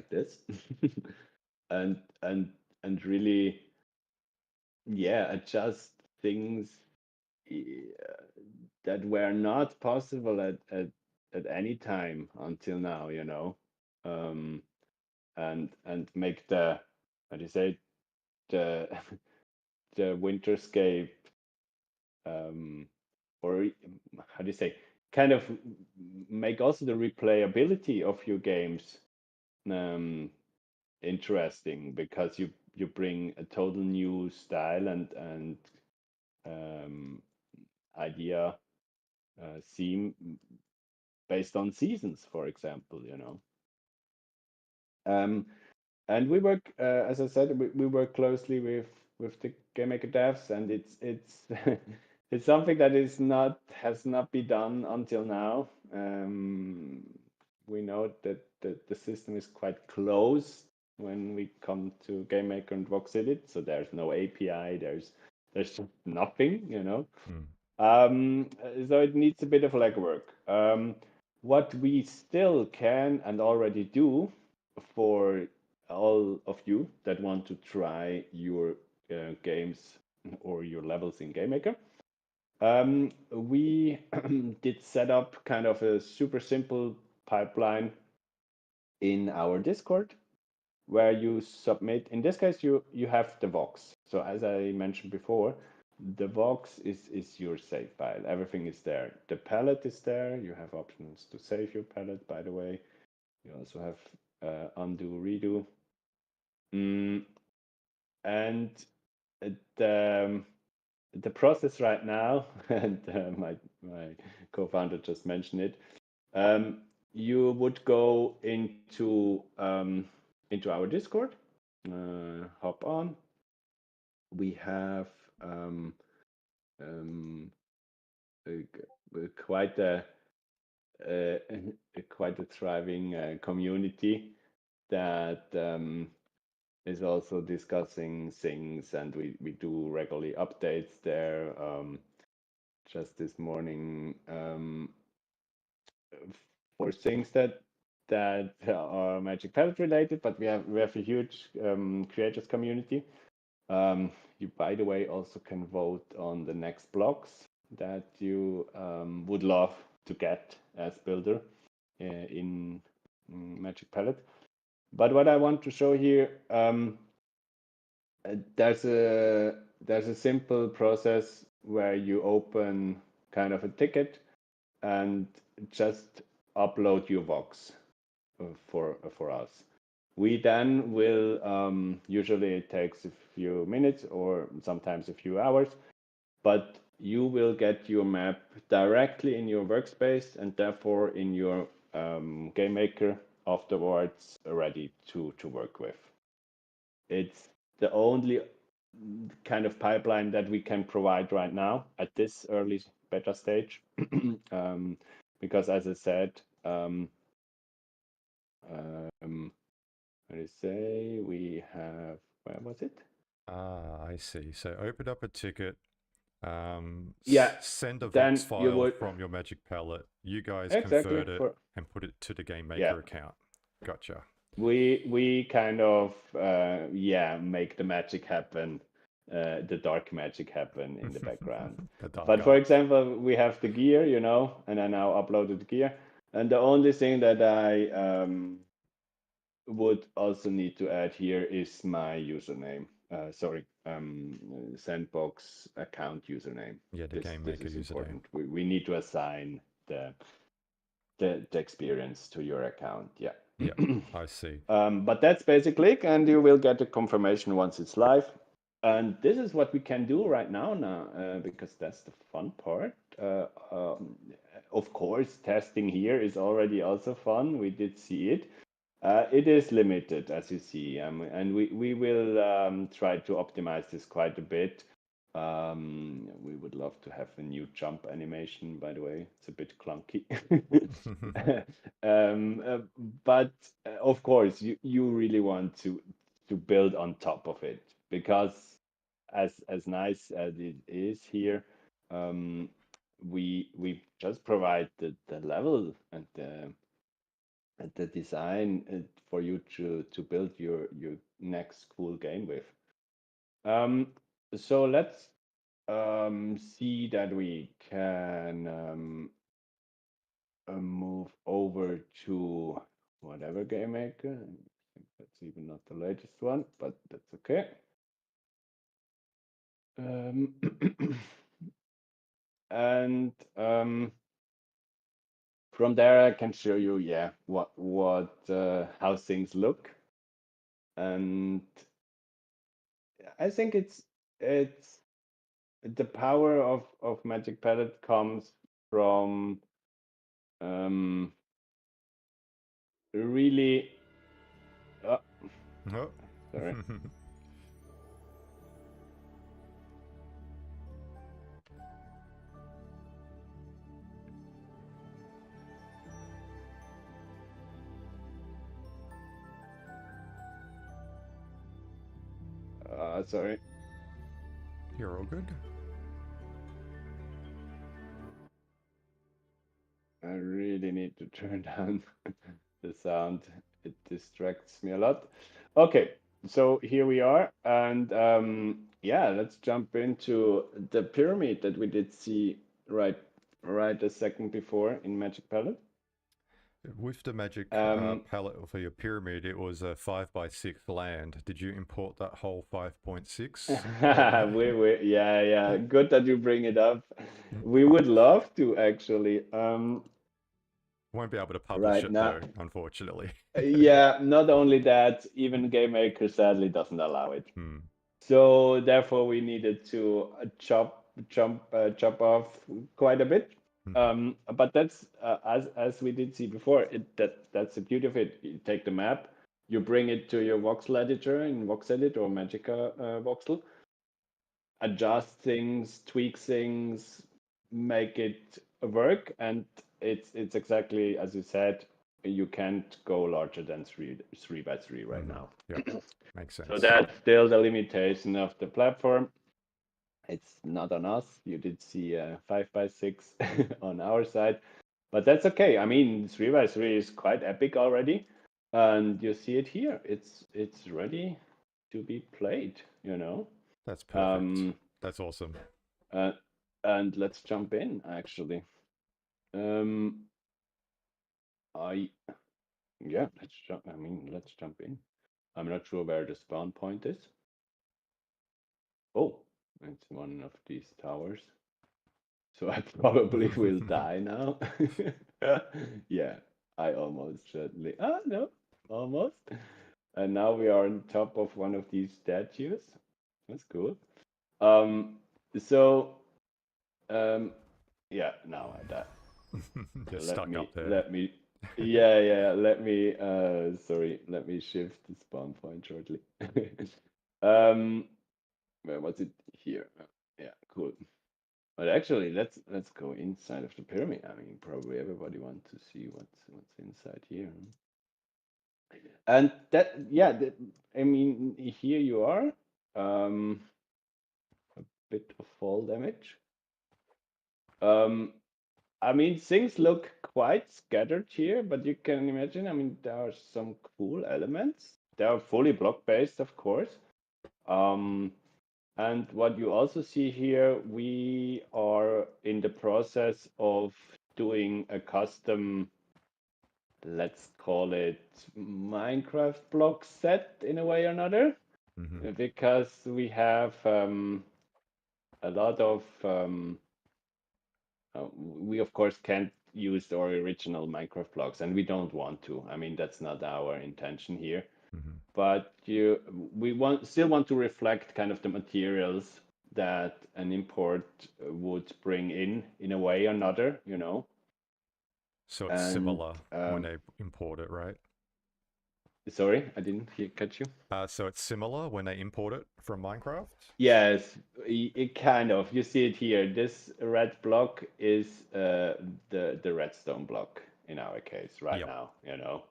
this, and really, yeah, adjust things that were not possible at any time until now. um, and make the, how do you say, the the winterscape, or how do you say, kind of make also the replayability of your games um, interesting, because you bring a total new style and um, idea, theme based on seasons, for example. Um, and we work, as I said, we work closely with the game maker devs, and it's it's something that has not been done until now. We know that the system is quite close when we come to game maker and VoxEdit, so there's no API, there's just nothing. So it needs a bit of legwork. What we still can and already do for all of you that want to try your games or your levels in Game Maker, we did set up kind of a super simple pipeline in our Discord, where you submit. In this case, you have the Vox. So as I mentioned before, the Vox is your save file. Everything is there. The palette is there. You have options to save your palette, by the way. You also have undo, redo. And the process right now, and my co-founder just mentioned it. You would go into our Discord, hop on. We have quite a thriving community that is also discussing things, and we do regularly updates there. Just this morning, for things that are Magic Palette related, but we have a huge creators community. You, by the way, also can vote on the next blocks that you would love to get as builder in Magic Palette. But what I want to show here, there's a simple process where you open kind of a ticket and just upload your Vox for us. We then will, usually it takes a few minutes or sometimes a few hours, but you will get your map directly in your workspace and therefore in your game maker afterwards, ready to work with. It's the only kind of pipeline that we can provide right now at this early beta stage, because as I said, what do you say? We have, where was it?
I see. So open up a ticket,
Yeah,
send a
then
Vox
you
file
would
from your Magic Palette. You guys
exactly
convert it
for
and put it to the Game
yeah.
Maker account. Gotcha.
We kind of make the magic happen, the dark magic happen in the background. But for example, we have the gear, and I now uploaded the gear. And the only thing that I would also need to add here is my username. Sandbox account username.
Yeah, the Game
This
Maker
is
username.
important. We need to assign the experience to your account. Yeah.
Yeah, I see.
But that's basically it, and you will get a confirmation once it's live. And this is what we can do right now, because that's the fun part. Of course, testing here is already also fun. We did see it. It is limited, as you see, and we will try to optimize this quite a bit. We would love to have a new jump animation, by the way. It's a bit clunky. But of course, you really want to build on top of it, because as nice as it is here, we just provide the level and the design for you to build your next cool game with. So let's see that we can move over to whatever game maker. I think that's even not the latest one, but that's okay. And from there I can show you, yeah, what how things look. And I think it's the power of Magic Palette comes from really
Oh.
sorry. Sorry.
You're all good.
I really need to turn down the sound. It distracts me a lot. Okay, so here we are, and yeah, let's jump into the pyramid that we did see right a second before in Magic Palette.
With the Magic
Um,
palette for your pyramid, it was a 5x6 land. Did you import that whole 5.6?
yeah, good that you bring it up. We would love to actually.
Won't be able to publish
Right
it
now,
though, unfortunately.
yeah, not only that, even Game Maker sadly doesn't allow it.
Hmm.
So therefore, we needed to chop off quite a bit. But that's as we did see before. That's the beauty of it. You take the map, you bring it to your voxel editor in VoxEdit or Magica voxel, adjust things, tweak things, make it work, and it's exactly as you said. You can't go larger than three by three right now.
Yeah, makes sense.
So that's still the limitation of the platform. It's not on us. You did see a 5x6 on our side, but that's okay. I mean, 3x3 is quite epic already, and you see it here. It's ready to be played.
That's perfect. That's awesome.
And let's jump in. Actually, let's jump. I mean, let's jump in. I'm not sure where the spawn point is. Oh, it's one of these towers. So I probably will die now. Yeah, I almost certainly. Ah, no, almost. And now we are on top of one of these statues. That's cool. So, yeah, now I die.
Just stuck up there.
Sorry, let me shift the spawn point shortly. Where was it? Here. Yeah, cool. But actually, let's go inside of the pyramid. I mean, probably everybody wants to see what's inside here. And that, yeah, I mean, here you are. A bit of fall damage. I mean, things look quite scattered here, but you can imagine, I mean, there are some cool elements. They are fully block-based, of course. And what you also see here, we are in the process of doing a custom, let's call it Minecraft block set in a way or another. because we have a lot of we of course can't use our original Minecraft blocks, and we don't want to. I mean, that's not our intention here. But we still want to reflect kind of the materials that an import would bring in a way or another, you know.
So it's similar when they import it, right?
Sorry, I didn't catch you.
So it's similar when they import it from Minecraft?
Yes, it kind of. You see it here. This red block is the redstone block in our case right now, you know.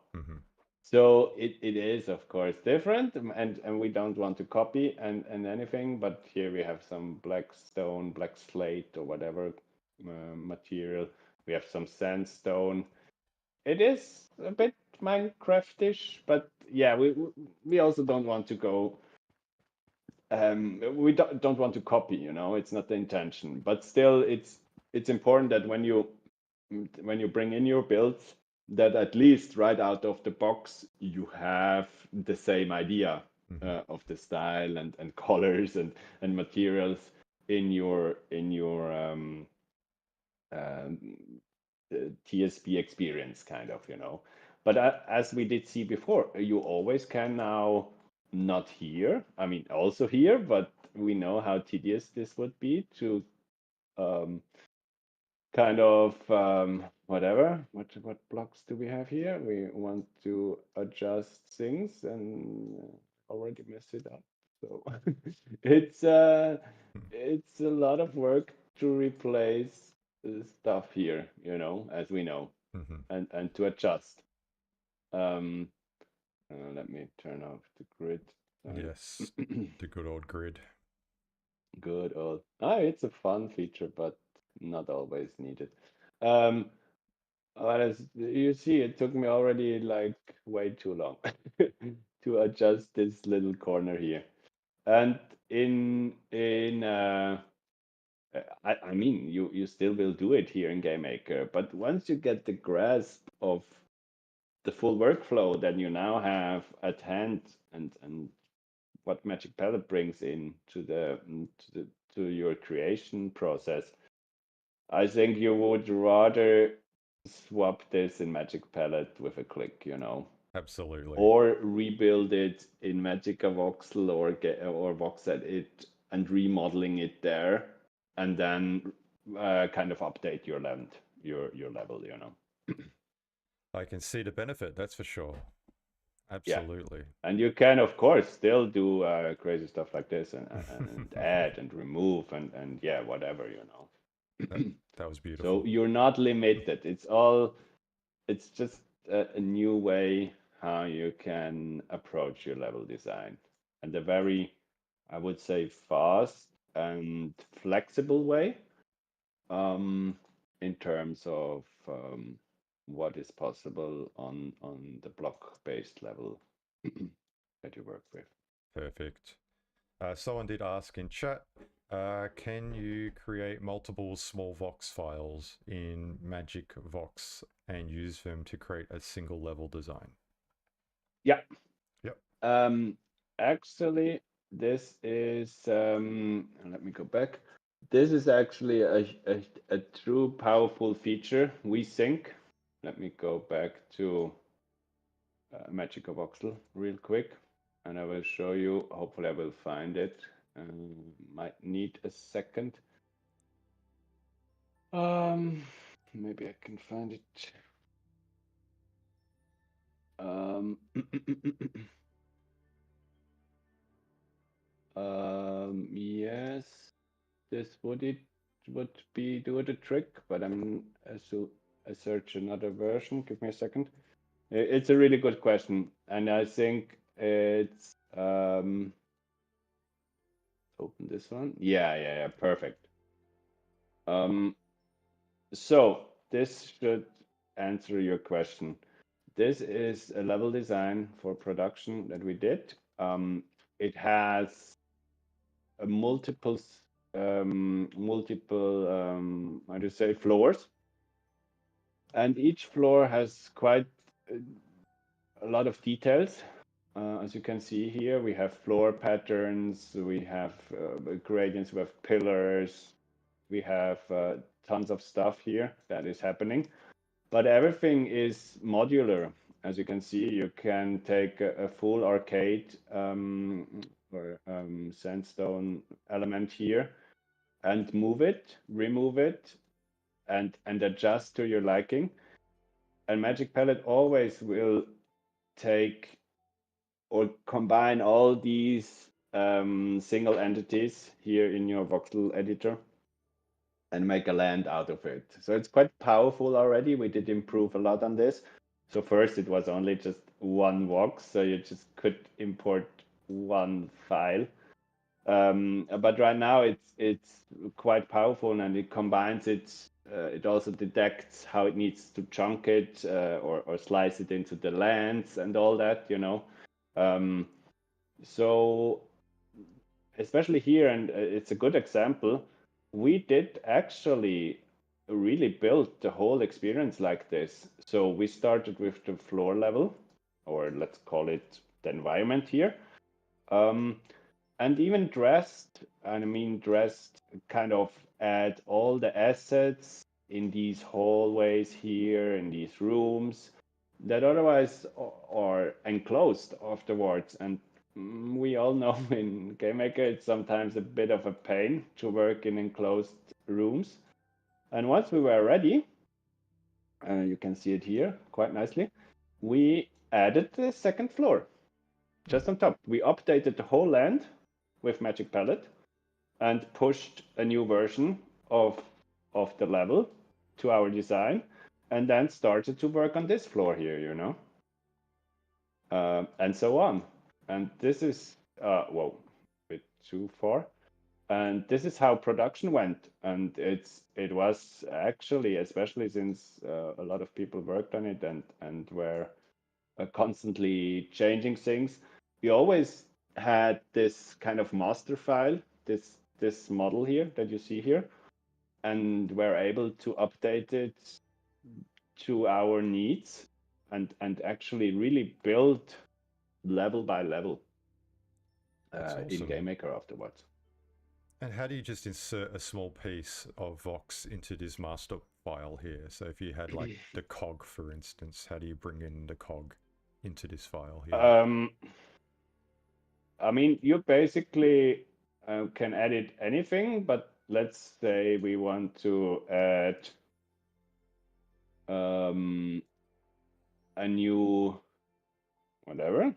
So it is of course different, and we don't want to copy and anything, but here we have some black stone, black slate or whatever material. We have some sandstone. It is a bit Minecraftish, but yeah, we also don't want to go. We don't want to copy, you know. It's not the intention, but still, it's important that when you bring in your builds, that at least right out of the box you have the same idea of the style and colors and materials in your TSP experience, kind of, you know. But as we did see before, you always can now, not here, I mean also here, but we know how tedious this would be to kind of whatever. What blocks do we have here? We want to adjust things and already messed it up. So it's a lot of work to replace stuff here, you know, as we know, and to adjust. Let me turn off the grid.
Yes, the good old grid.
Good old. It's a fun feature, but not always needed. But as you see, it took me already like way too long to adjust this little corner here. And I mean, you still will do it here in Game Maker, but once you get the grasp of the full workflow that you now have at hand, and what Magic Palette brings in to your creation process, I think you would rather swap this in Magic Palette with a click, you know.
Absolutely.
Or rebuild it in Magic Voxel or VoxEdit and remodeling it there, and then kind of update your level, you know.
I can see the benefit, that's for sure. Absolutely.
Yeah. And you can, of course, still do crazy stuff like this and add and remove and yeah, whatever, you know.
That was beautiful.
So you're not limited. It's just a new way how you can approach your level design, and a very, I would say, fast and flexible way in terms of what is possible on the block-based level that you work with.
Perfect. Someone did ask in chat, can you create multiple small Vox files in Magic Vox and use them to create a single level design?
Yeah.
Yep.
Actually, this is, let me go back. This is actually a true powerful feature, we think. Let me go back to Magic Voxel real quick, and I will show you. Hopefully I will find it. Might need a second. Maybe I can find it. Yes, this would be do the trick, but I search another version. Give me a second. It's a really good question, and I think it's open this one. Yeah, perfect. So this should answer your question. This is a level design for production that we did. It has a multiple how do you say, floors, and each floor has quite a lot of details. As you can see here, we have floor patterns, we have gradients, we have pillars, we have tons of stuff here that is happening. But everything is modular. As you can see, you can take a full arcade or sandstone element here and move it, remove it, and adjust to your liking. And Magic Palette always will take or combine all these single entities here in your voxel editor and make a land out of it. So it's quite powerful already. We did improve a lot on this. So first it was only just one vox, so you just could import one file. But right now it's quite powerful, and it combines it. It also detects how it needs to chunk it or slice it into the lands and all that, you know. So especially here, and it's a good example, we did actually really build the whole experience like this. So we started with the floor level, or let's call it the environment here. And even dressed, and I mean dressed kind of add all the assets in these hallways here, in these rooms that otherwise are enclosed afterwards. And we all know in Game Maker it's sometimes a bit of a pain to work in enclosed rooms. And once we were ready, you can see it here quite nicely, we added the second floor just on top. We updated the whole land with Magic Palette and pushed a new version of the level to our design, and then started to work on this floor here, you know, and so on. And this is whoa, a bit too far. And this is how production went, and it was actually, especially since a lot of people worked on it and were constantly changing things. We always had this kind of master file, this model here that you see here, and were able to update it to our needs and actually really build level by level in
awesome.
Game Maker afterwards.
And how do you just insert a small piece of Vox into this master file here? So if you had like the cog, for instance, how do you bring in the cog into this file here?
I mean, you basically can edit anything, but let's say we want to add a new whatever.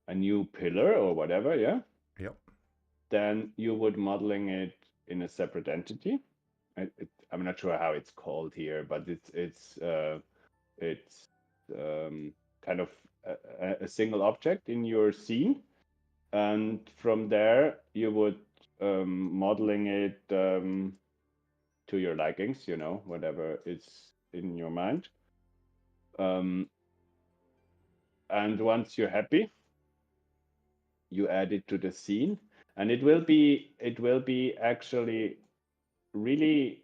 A new pillar or whatever, yeah?
Yep.
Then you would modeling it in a separate entity. I'm not sure how it's called here, but it's kind of a single object in your scene, and from there you would modeling it to your likings, you know, whatever is in your mind. And once you're happy, you add it to the scene, and it will be actually really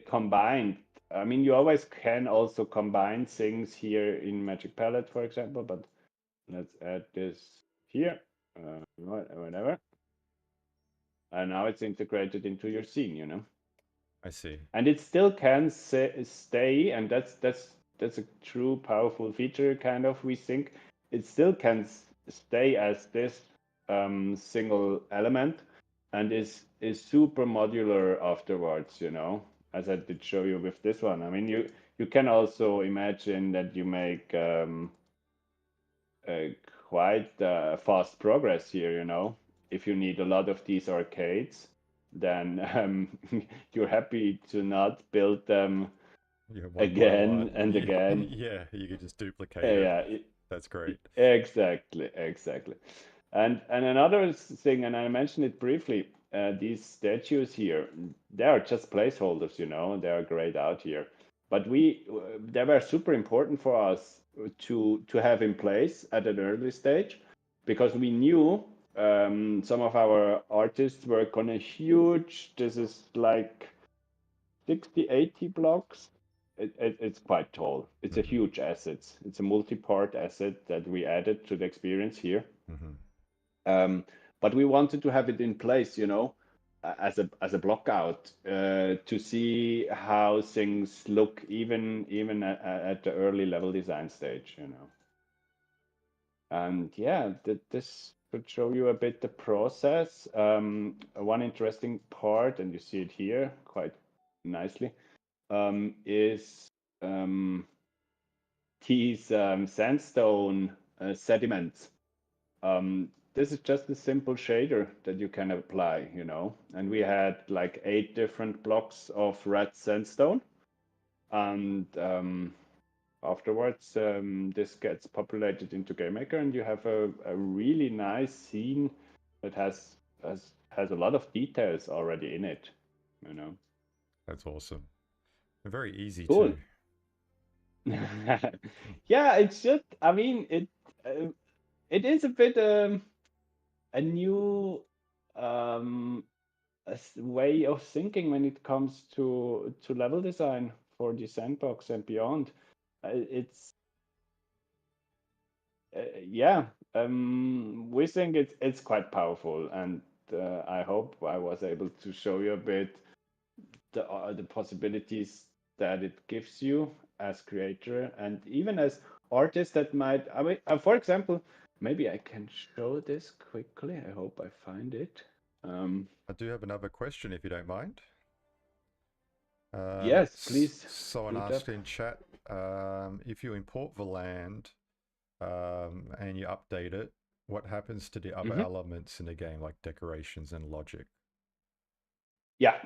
combined. I mean, you always can also combine things here in Magic Palette, for example, but let's add this here, whatever. And now it's integrated into your scene, you know.
I see.
And it still can stay, and that's a true powerful feature, kind of, we think. It still can stay as this single element, and is super modular afterwards, you know, as I did show you with this one. I mean, you can also imagine that you make quite fast progress here, you know. If you need a lot of these arcades, then you're happy to not build them
one by
again
one.
and again.
Yeah, you could just duplicate it.
Yeah,
That's great.
exactly. And another thing, and I mentioned it briefly, these statues here, they are just placeholders, you know, they are grayed out here. But they were super important for us to have in place at an early stage, because we knew some of our artists work on a huge, this is like 60, 80 blocks it's quite tall. It's a huge asset. It's a multi-part asset that we added to the experience here.
Mm-hmm.
But we wanted to have it in place, as a block out, to see how things look even at the early level design stage. And yeah, this could show you a bit the process. One interesting part, and you see it here quite nicely, is these sandstone sediments. This is just a simple shader that you can apply. And we had like 8 different blocks of red sandstone, and afterwards this gets populated into Game Maker, and you have a really nice scene that has a lot of details already in it.
That's awesome. And very easy
Cool.
too.
Yeah, it's just, I mean, it is a bit a new way of thinking when it comes to level design for the sandbox and beyond. It's Yeah, we think it's quite powerful, and I hope I was able to show you a bit the possibilities that it gives you as creator and even as artist that might. I mean, for example, maybe I can show this quickly. I hope I find it.
I do have another question if you don't mind.
Yes, please
Someone
shoot
asked
up.
in chat, if you import the land and you update it, what happens to the other
Mhm.
elements in the game, like decorations and logic?
Yeah,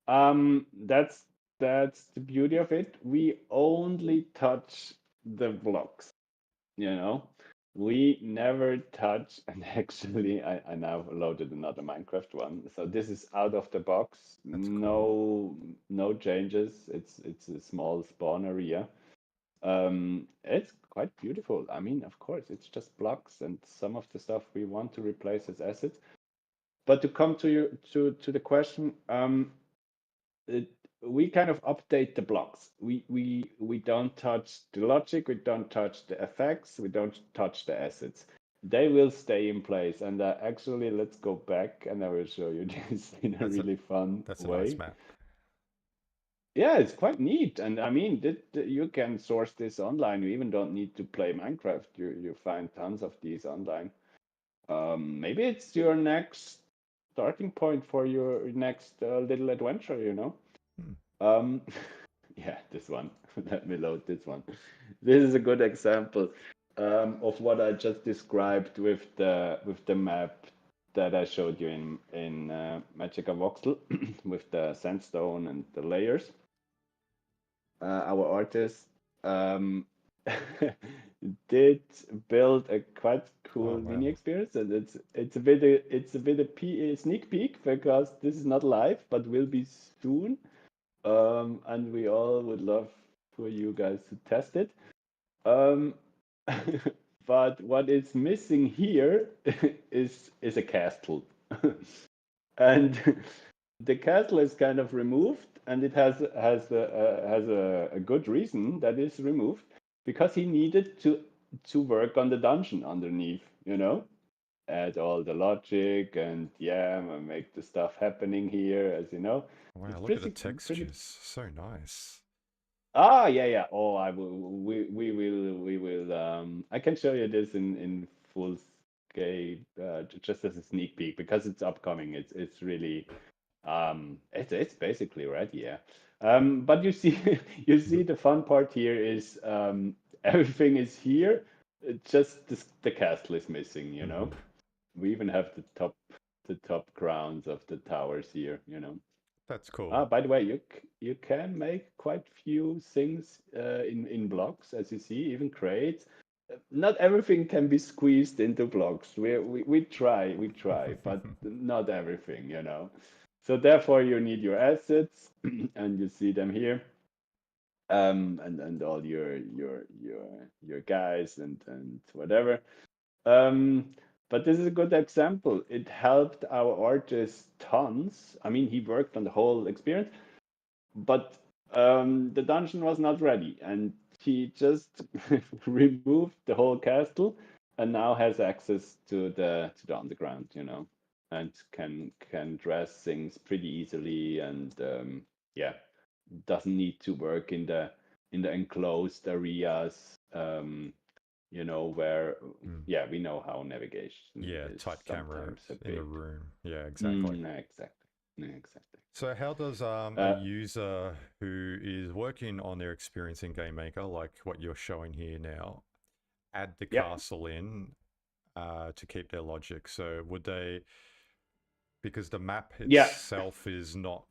that's the beauty of it. We only touch the blocks. you know we never touch. And actually, I now loaded another Minecraft one, so this is out of the box.
That's cool.
No changes. It's a small spawn area. It's quite beautiful. I mean, of course, it's just blocks and some of the stuff we want to replace as assets. But to come to the question, it, we kind of update the blocks. We don't touch the logic, we don't touch the effects, we don't touch the assets. They will stay in place. And actually, let's go back, and I will show you this in a
That's a
really fun
that's a nice
way.
map.
Yeah, it's quite neat. And I mean, you can source this online. You even don't need to play Minecraft. You find tons of these online. Maybe it's your next starting point for your next little adventure.
Hmm.
Um, yeah, this one. Let me load this one. This is a good example of what I just described with the map that I showed you in Magic Voxel with the sandstone and the layers. Our artist um, did build a quite
Oh
cool mini
wow.
experience, and it's a bit a sneak peek because this is not live, but will be soon. And we all would love for you guys to test it. Um, but what is missing here is a castle, and the castle is kind of removed, and it has a good reason that is removed, because he needed to work on the dungeon underneath. Add all the logic and yeah, and make the stuff happening here, as you know.
Wow,
It's
look at the
pretty.
textures. So nice.
Ah, yeah, yeah. Oh, I will. We will. I can show you this in full scale, just as a sneak peek, because it's upcoming. It's really. It's basically ready. Yeah. But you see, you see, the fun part here is everything is here. Just the castle is missing.
Mm-hmm.
We even have the top crowns of the towers here.
That's cool.
Ah, by the way, you can make quite few things in blocks, as you see, even crates. Not everything can be squeezed into blocks. We try, but not everything. So therefore, you need your assets, and you see them here, and all your guys and whatever. Um, but this is a good example. It helped our artist tons. I mean, he worked on the whole experience, but the dungeon was not ready, and he just removed the whole castle, and now has access to the underground, and can dress things pretty easily, and yeah, doesn't need to work in the enclosed areas, where yeah, we know how navigation
Yeah,
is
tight camera
sometimes a
in the
bit.
room. Yeah, exactly.
Exactly. Exactly.
So how does a user who is working on their experience in Game Maker, like what you're showing here now, add the
Yeah.
castle in to keep their logic? So would they, because the map
Yeah.
itself is not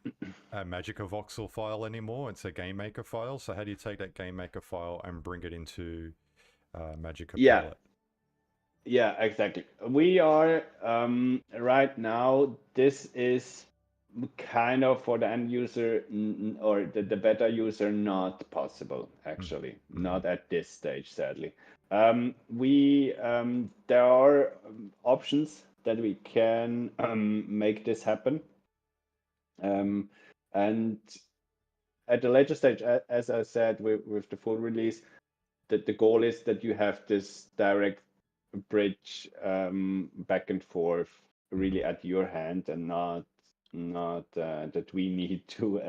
a Magic Voxel file anymore, it's a Game Maker file. So how do you take that Game Maker file and bring it into Magic
Yeah.
Pallet?
Yeah, exactly. We are right now, this is kind of for the end user or the beta user not possible, actually. Not at this stage, sadly. We There are options that we can make this happen. And at a later stage, as I said, with the full release, that the goal is that you have this direct bridge back and forth really at your hand, and not that we need to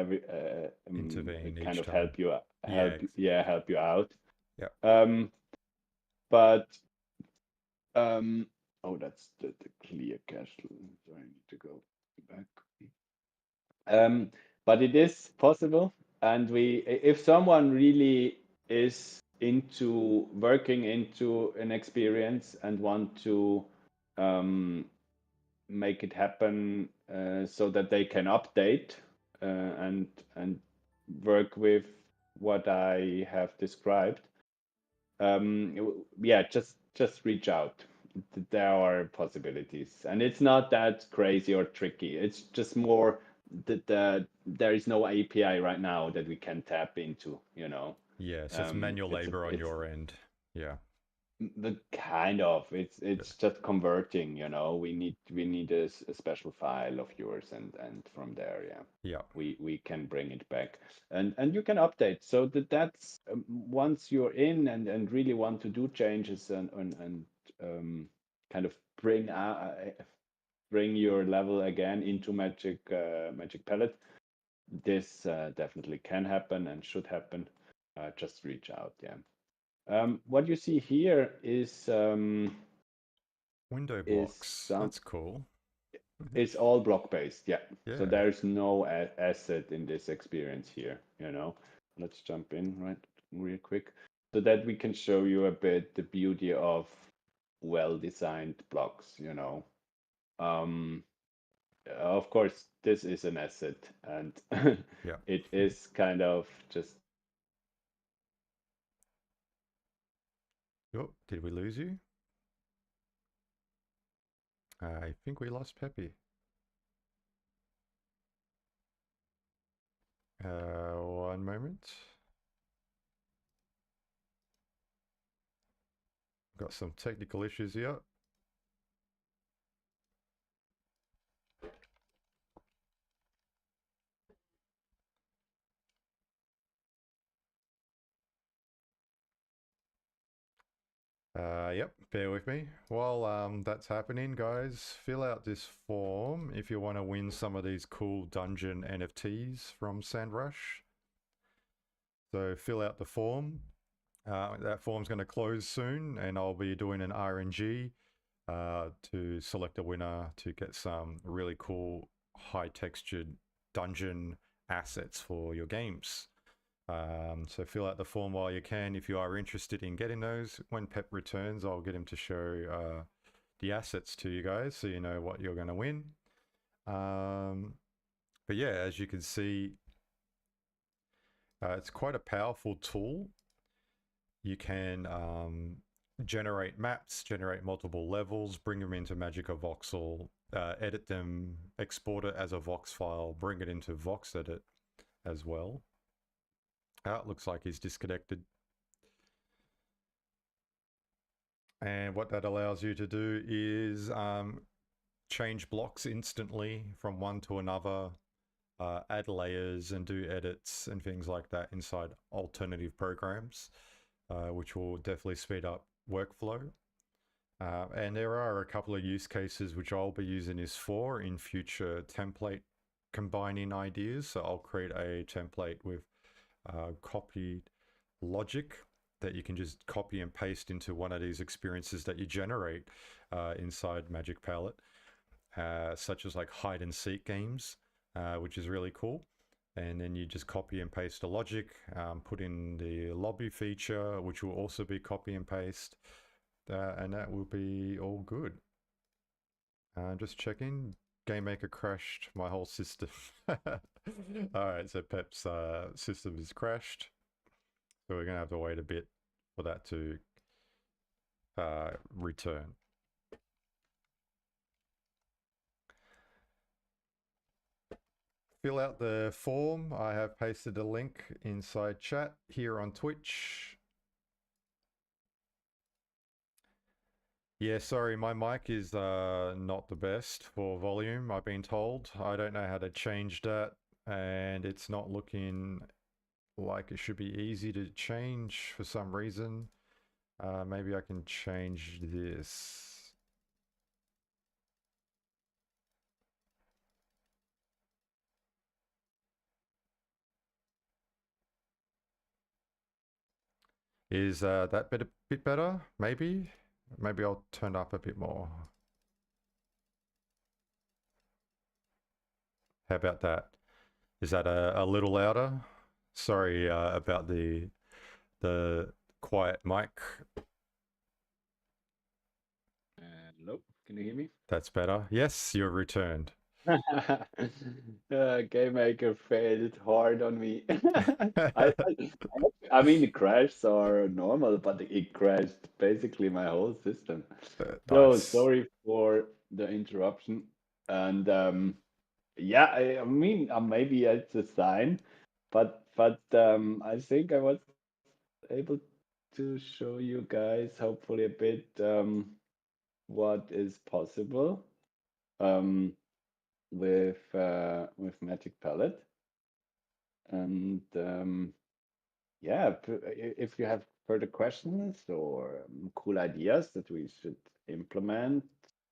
Intervene
kind
each
of
time. Yeah.
help you out.
Yeah.
But oh, that's the clear cache. So I need to go back. But it is possible, and if someone really is into working into an experience and want to um, make it happen so that they can update and work with what I have described, yeah, just reach out. There are possibilities, and it's not that crazy or tricky. It's just more that there is no API right now that we can tap into.
Yeah, so it's manual labor on
It's
your end. Yeah.
the kind of it's just converting. We need a special file of yours, and from there, yeah,
Yeah.
we can bring it back, and you can update, so that's once you're in and really want to do changes and kind of bring your level again into Magic Palette. This definitely can happen and should happen. Just reach out, yeah. What you see here
Window
is
blocks.
some
That's cool.
it's all block based, yeah. So
Yeah.
there's no asset in this experience here. Let's jump in real quick so that we can show you a bit the beauty of well-designed blocks. Of course, this is an asset, and
Yeah.
it is kind of just.
Oh, did we lose you? I think we lost Peppy. One moment. Got some technical issues here. Yep, bear with me. While that's happening, guys, fill out this form if you want to win some of these cool dungeon NFTs from SandRush. So fill out the form. That form's going to close soon, and I'll be doing an RNG to select a winner to get some really cool high textured dungeon assets for your games. So fill out the form while you can if you are interested in getting those. When Pep returns, I'll get him to show the assets to you guys so you know what you're going to win. But yeah, as you can see, it's quite a powerful tool. You can generate maps, generate multiple levels, bring them into Magic Voxel, edit them, export it as a Vox file, bring it into VoxEdit as well. It looks like he's disconnected. And what that allows you to do is change blocks instantly from one to another, add layers and do edits and things like that inside alternative programs, which will definitely speed up workflow. And there are a couple of use cases which I'll be using this for in future template combining ideas. So I'll create a template with copied logic that you can just copy and paste into one of these experiences that you generate inside Magic Palette, such as like hide and seek games, which is really cool. And then you just copy and paste the logic, put in the lobby feature, which will also be copy and paste, and that will be all good. Just checking. Game Maker crashed my whole system. Alright, so Pep's system is crashed. So we're going to have to wait a bit for that to return. Fill out the form. I have pasted a link inside chat here on Twitch. Yeah, sorry, my mic is not the best for volume, I've been told. I don't know how to change that, and it's not looking like it should be easy to change for some reason. Maybe I can change this. Is that bit a bit better? Maybe? Maybe I'll turn up a bit more. How about that? Is that a little louder? Sorry about the quiet mic.
Hello, can you hear me?
That's better. Yes, you're returned.
Game Maker failed hard on me. I mean, the crashes are normal, but it crashed basically my whole system. So
Nice.
sorry for the interruption. And yeah, I mean, maybe it's a sign, but I think I was able to show you guys hopefully a bit what is possible. With Magic Palette. And yeah, if you have further questions or cool ideas that we should implement,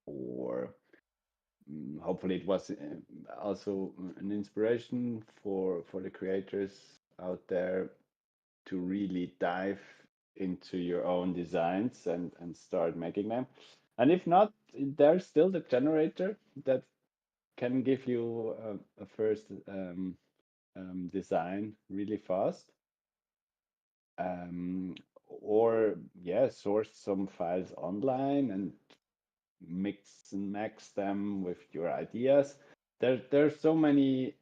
or hopefully it was also an inspiration for the creators out there to really dive into your own designs and start making them. And if not, there's still the generator that can give you a first design really fast. Or yeah, source some files online and mix and max them with your ideas. There's so many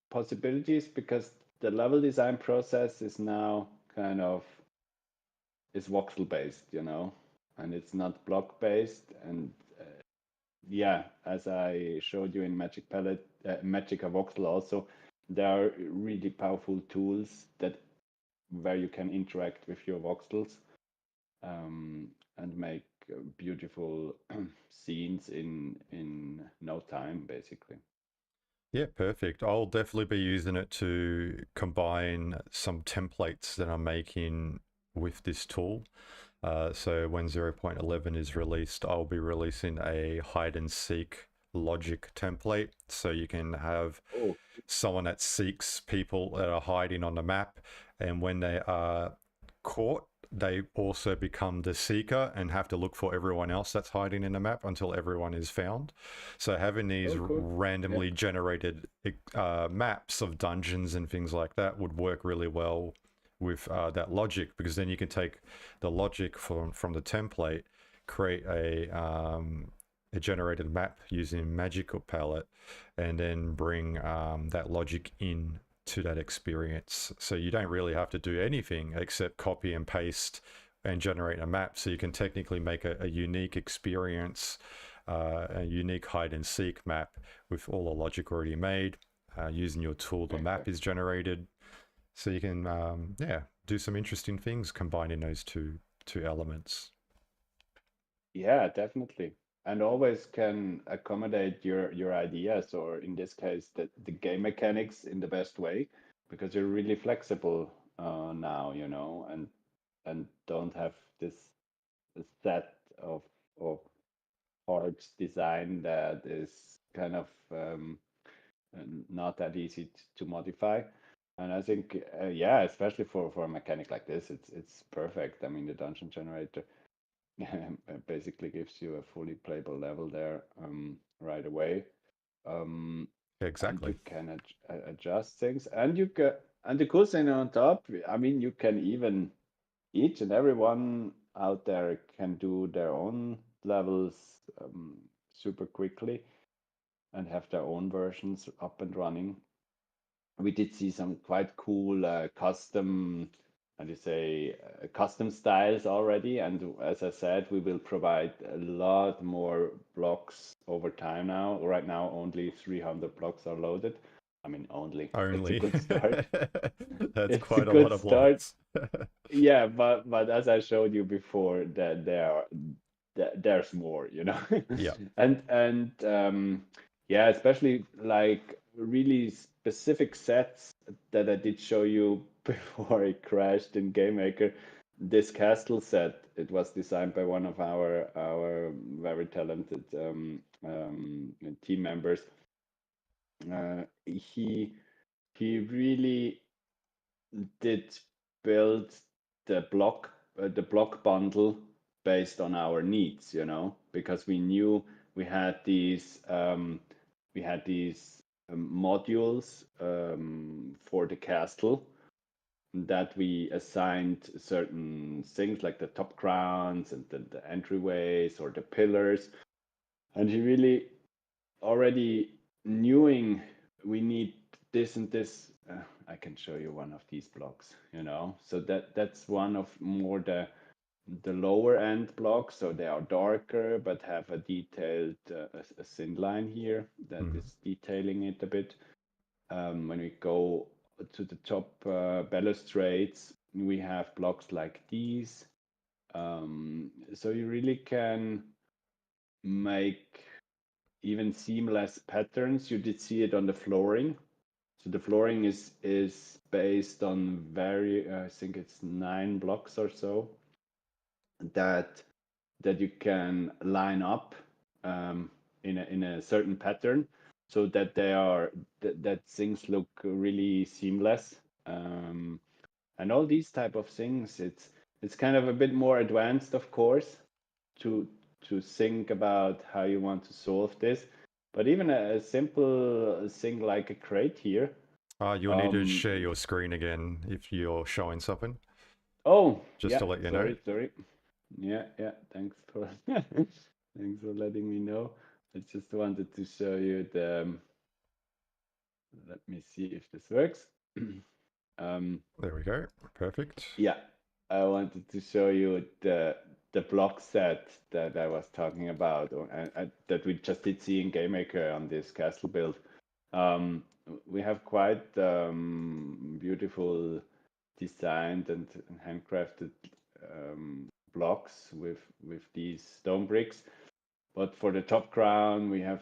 possibilities because the level design process is now kind of is voxel based, and it's not block based. And yeah, as I showed you in Magic Palette, Magic Voxel also, there are really powerful tools where you can interact with your voxels and make beautiful scenes in no time, basically.
Yeah, perfect. I'll definitely be using it to combine some templates that I'm making with this tool. So when 0.11 is released, I'll be releasing a hide and seek logic template. So you can have someone that seeks people that are hiding on the map, and when they are caught, they also become the seeker and have to look for everyone else that's hiding in the map until everyone is found. So having these randomly generated maps of dungeons and things like that would work really well with that logic, because then you can take the logic from the template, create a generated map using Magic Palette, and then bring that logic in to that experience. So you don't really have to do anything except copy and paste and generate a map. So you can technically make a unique experience, a unique hide and seek map with all the logic already made. Using your tool, the map is generated. So you can, yeah, do some interesting things combining those two elements.
Yeah, definitely. and always can accommodate your ideas, or in this case, the game mechanics in the best way, because you're really flexible now, and don't have this set of parts design that is kind of not that easy to modify. And I think, yeah, especially for a mechanic like this, it's perfect. I mean, the dungeon generator basically gives you a fully playable level there right away. And you
Exactly.
can adjust things, and you can, and the cool thing on top, I mean, you can even, each and everyone out there can do their own levels super quickly and have their own versions up and running. We did see some quite cool custom, how do you say, custom styles already. And as I said, we will provide a lot more blocks over time now. Right now, only 300 blocks are loaded. I mean, only. It's a
Only.
good start.
That's
It's a
quite a lot
good
of
start.
blocks.
Yeah, but as I showed you before, that there's more.
Yeah.
And yeah, especially like really specific sets that I did show you before it crashed in Game Maker. This castle set, it was designed by one of our very talented team members. He really did build the block bundle based on our needs, because we knew we had these modules for the castle that we assigned certain things like the top crowns and the entryways or the pillars, and he really already knowing we need this and this. I can show you one of these blocks. So that's one of more the lower end blocks. So they are darker but have a detailed a thin line here that
Mhm.
is detailing it a bit. When we go to the top balustrades, we have blocks like these. So you really can make even seamless patterns. You did see it on the flooring. So the flooring is based on I think it's 9 blocks or so that you can line up in a certain pattern, so that that things look really seamless. And all these type of things, it's kind of a bit more advanced, of course, to think about how you want to solve this. But even a simple thing like a crate here.
You'll need to
Um,
share your screen again if you're showing something,
oh,
just
yeah,
to let you know.
sorry. Yeah, yeah. Thanks for thanks for letting me know. I just wanted to show you the. Let me see if this works. um,
There we go. Perfect.
yeah, I wanted to show you the block set that I was talking about, and that we just did see in Game Maker on this castle build. Um, we have quite beautiful designed and handcrafted blocks with these stone bricks. But for the top crown, we have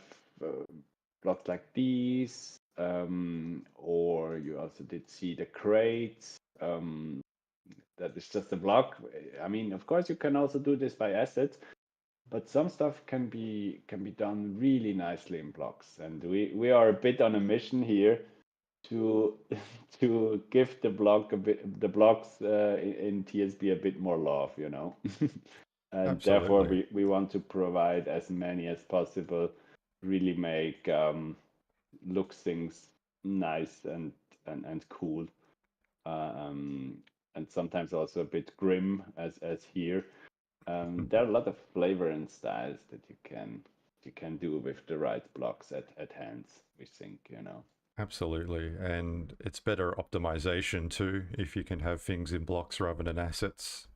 blocks like these, or you also did see the crates. That is just a block. I mean, of course, you can also do this by assets, but some stuff can be done really nicely in blocks. And we are a bit on a mission here to to give the blocks in TSB a bit more love. And therefore
Absolutely.
we want to provide as many as possible, really make look things nice and cool, um, and sometimes also a bit grim as here. There are a lot of flavor and styles that you can do with the right blocks at hands, we think.
Absolutely. And it's better optimization too if you can have things in blocks rather than assets.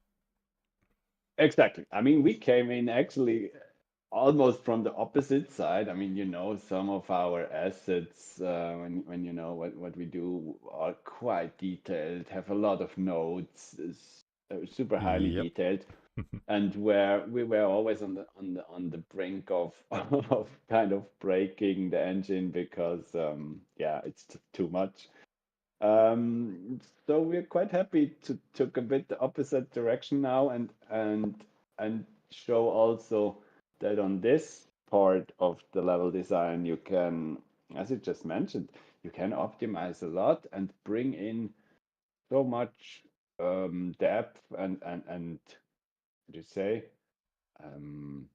Exactly. I mean, we came in actually almost from the opposite side. I mean, some of our assets, when you know what we do, are quite detailed, have a lot of nodes, is super highly
Yep.
detailed. and where we were always on the brink of of kind of breaking the engine because yeah, it's too much. So we're quite happy to took a bit the opposite direction now and show also that on this part of the level design you can, as you just mentioned, you can optimize a lot and bring in so much depth and what do you say? Um,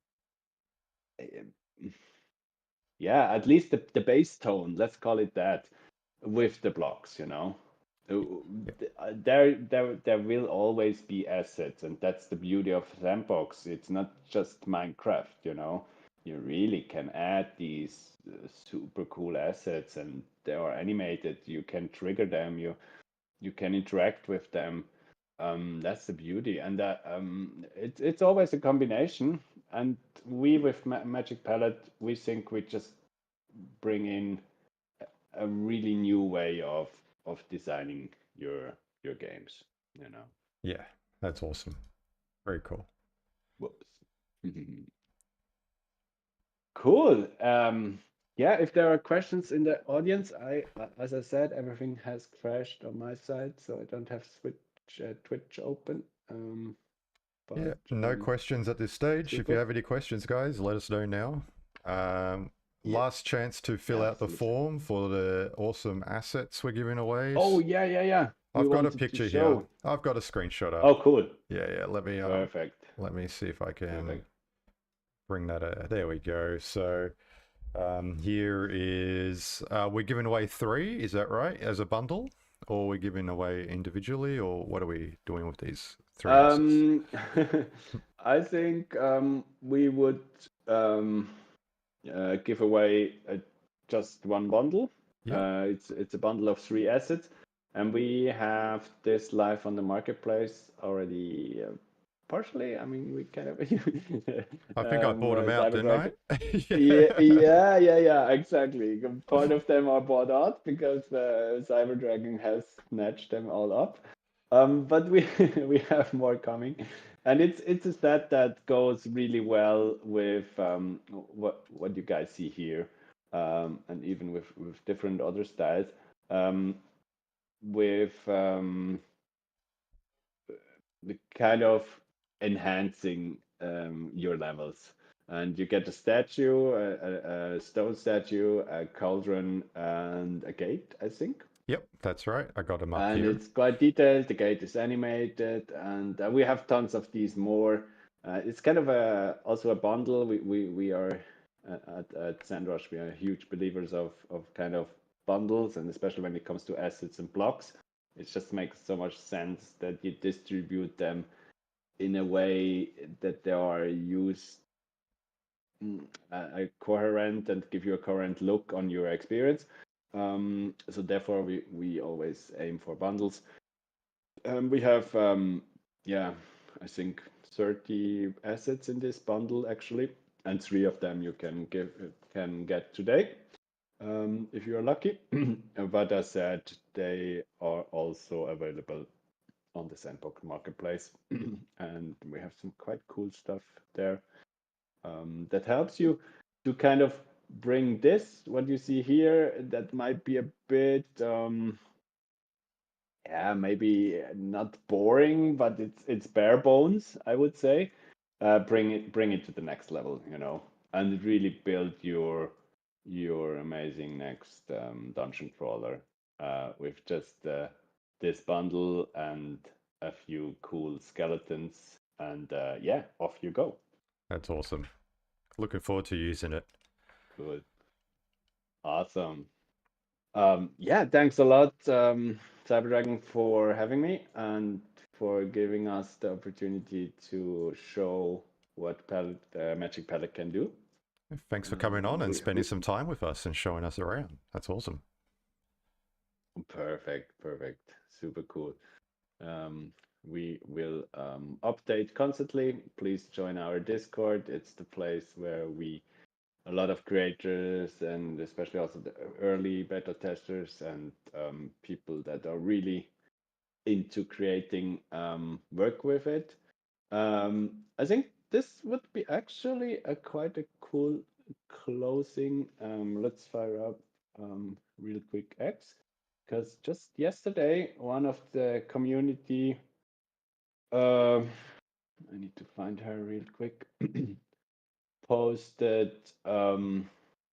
eh, yeah, at least the bass tone, let's call it that, with the blocks, you know.
Yep.
There will always be assets, and that's the beauty of Sandbox. It's not just Minecraft, you know. You really can add these super cool assets, and they are animated. You can trigger them. You can interact with them. That's the beauty, and it's always a combination. And we with Magic Palette, we think we just bring in a really new way of designing your games. You know.
Yeah, that's awesome. Very cool.
Whoops. Cool. Yeah, if there are questions in the audience, as I said, everything has crashed on my side, so I don't have Twitch open.
Yeah,
But
no questions at this stage. If you
super.
have any questions, guys, let us know now.
Yeah,
Last chance to fill out the
absolutely.
form for the awesome assets we're giving away.
Oh yeah, yeah, yeah. We
I've got a
wanted to
picture here.
show.
I've got a screenshot up.
Oh, cool.
Yeah, yeah.
Perfect.
Let me see if I can
Perfect.
bring that. There we go. So here is we're giving away 3. Is that right? As a bundle, or we're giving away individually, or what are we doing with these 3 assets?
Um, I think we would um, give away just one bundle.
Yep.
It's a bundle of 3 assets, and we have this live on the marketplace already. Partially, I mean, we kind of
I think I bought them out, didn't I?
Cyberdragon. Yeah,
Yeah.
yeah, yeah, yeah, exactly. Part of them are bought out because Cyberdragon has snatched them all up. But we we have more coming, and it's a set that goes really well with what you guys see here, and even with different other styles, with the kind of enhancing your levels. And you get a statue, a stone statue, a cauldron, and a gate, I think.
Yep, that's right. I got them up
And
here.
it's quite detailed. The gate is animated, and we have tons of these more. It's kind of also a bundle. We are at SandRush. We are huge believers of kind of bundles, and especially when it comes to assets and blocks, it just makes so much sense that you distribute them in a way that they are used coherent and give you a coherent look on your experience. So therefore, we always aim for bundles. We have, yeah, I think 30 assets in this bundle actually, and 3 of them you can get today, if you're lucky. But as said, they are also available on the Sandbox Marketplace, and we have some quite cool stuff there that helps you to kind of bring this, what you see here, that might be a bit yeah, maybe not boring, but it's bare bones, I would say. Bring it to the next level, you know, and really build your amazing next dungeon crawler with just this bundle and a few cool skeletons, and yeah, off you go.
That's awesome. Looking forward to using it.
Cool, awesome. Yeah, thanks a lot, Cyberdragon, for having me and for giving us the opportunity to show what Magic Palette can do.
Thanks for coming on and spending
We
some time with us and showing us around. That's awesome.
perfect, perfect, super cool. We will update constantly. Please join our Discord. It's the place where a lot of creators and especially also the early beta testers and people that are really into creating work with it. I think this would be actually quite a cool closing. Let's fire up real quick X, because just yesterday one of the community, I need to find her real quick, posted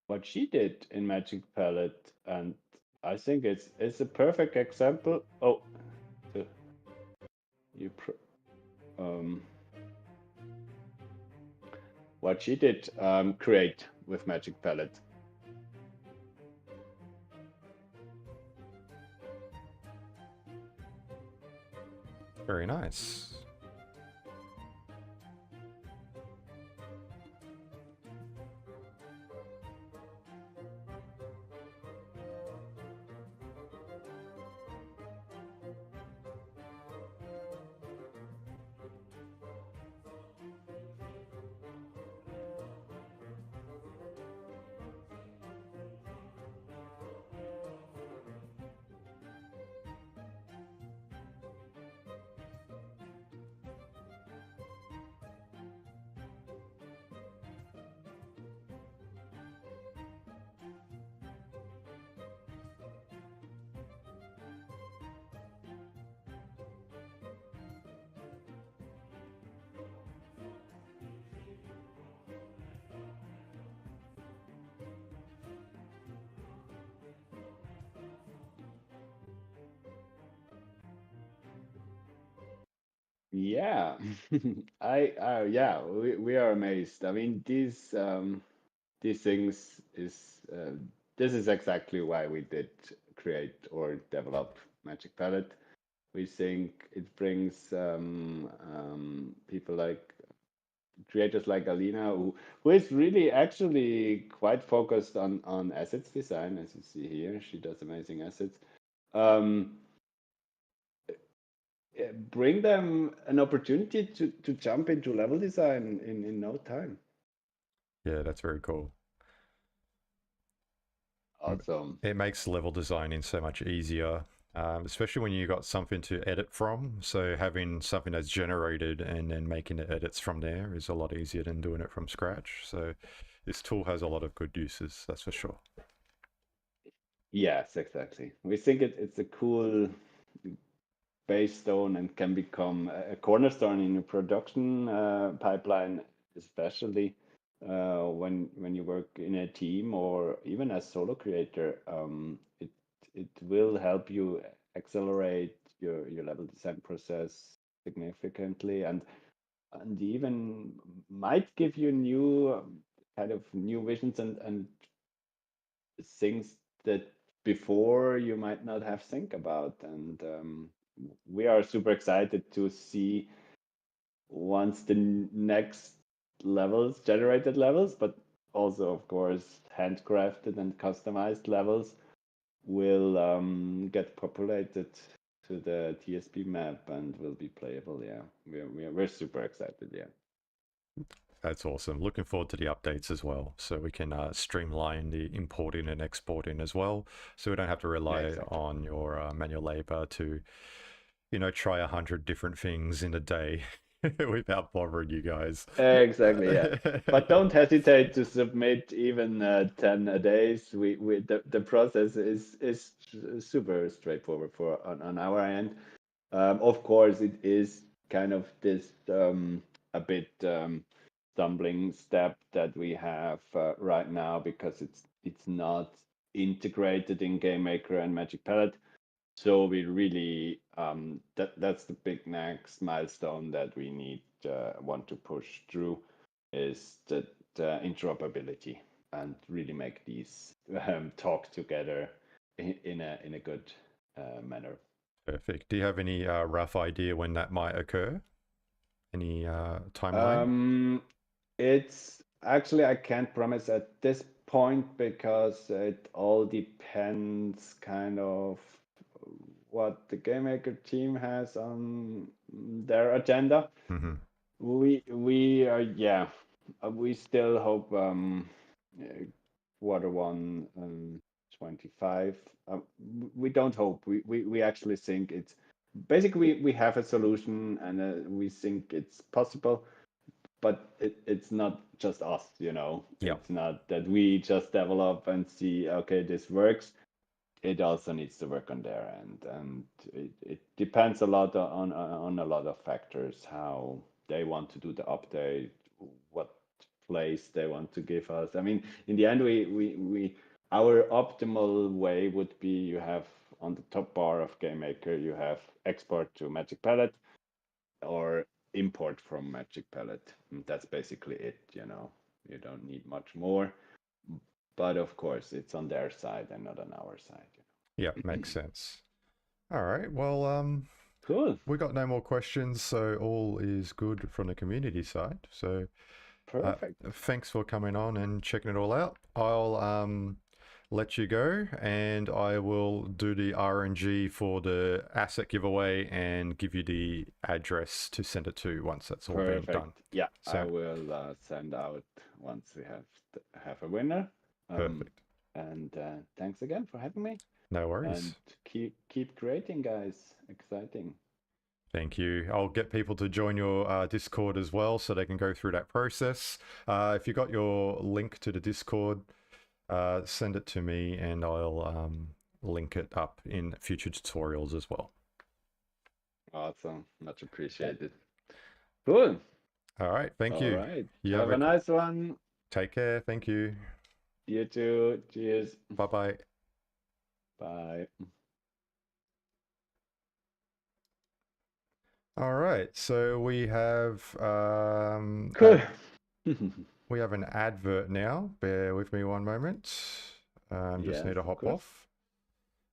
what she did in Magic Palette, and I think it's a perfect example. Oh, the, you what she did create with Magic Palette.
Very nice.
Yeah, yeah, we are amazed. I mean, these things is this is exactly why we did create or develop Magic Palette. We think it brings people like creators like Alina, who is really actually quite focused on assets design, as you see here. She does amazing assets. Um, bring them an opportunity to jump into level design in no time.
Yeah, that's very cool.
Awesome.
It makes level designing so much easier, especially when you got something to edit from. So having something that's generated and then making the edits from there is a lot easier than doing it from scratch. So this tool has a lot of good uses, that's for sure.
Yes, exactly. We think it's a cool base stone and can become a cornerstone in your production pipeline, especially when you work in a team or even as solo creator. It will help you accelerate your level design process significantly, and even might give you new kind of new visions and things that before you might not have think about. And we are super excited to see once the next levels, generated levels, but also of course handcrafted and customized levels will get populated to the TSP map and will be playable. Yeah, we're super excited. Yeah.
That's awesome. Looking forward to the updates as well, so we can streamline the importing and exporting as well, so we don't have to
Yeah,
rely
exactly.
on your manual labor to, try 100 different things in a day without bothering you guys.
Exactly, yeah. But don't hesitate to submit even 10 a days. The process is super straightforward for on our end. Of course, it is kind of this a bit stumbling step that we have right now because it's not integrated in Game Maker and Magic Palette. So we really that's the big next milestone that we need want to push through is that interoperability and really make these talk together in a good manner.
Perfect. Do you have any rough idea when that might occur? Any timeline?
Um, it's actually I can't promise at this point because it all depends kind of what the Game Maker team has on their agenda.
Mm-hmm.
We are yeah, we still hope uh, quarter 1 25. We don't hope. We actually think basically we have a solution, and we think it's possible, but it's not just us, you know.
Yeah.
It's not that we just develop and see, okay, this works. It also needs to work on their end, and it depends a lot on a lot of factors, how they want to do the update, what place they want to give us. I mean, in the end, we our optimal way would be, you have on the top bar of Game Maker, you have export to Magic Palette or import from Magic Palette. And that's basically it, you know. You don't need much more, but of course, it's on their side and not on our side.
Yeah, makes sense. All right. Well,
Cool.
we got no more questions, so all is good from the community side. So
Perfect.
thanks for coming on and checking it all out. I'll let you go, and I will do the RNG for the asset giveaway and give you the address to send it to once that's all been done.
Yeah, I
So
will send out once we have a winner.
perfect.
And thanks again for having me.
No worries.
And keep creating, guys. Exciting.
Thank you. I'll get people to join your Discord as well so they can go through that process. If you got your link to the Discord, send it to me and I'll link it up in future tutorials as well.
Awesome. Much appreciated. Cool.
All right. Thank you.
All right.
You
Have a nice one.
Take care. Thank you.
You too. Cheers.
Bye-bye.
Bye.
All right. So we have
Cool.
we have an advert now. Bear with me one moment. Just
Yes,
need to
of
hop
course.
off.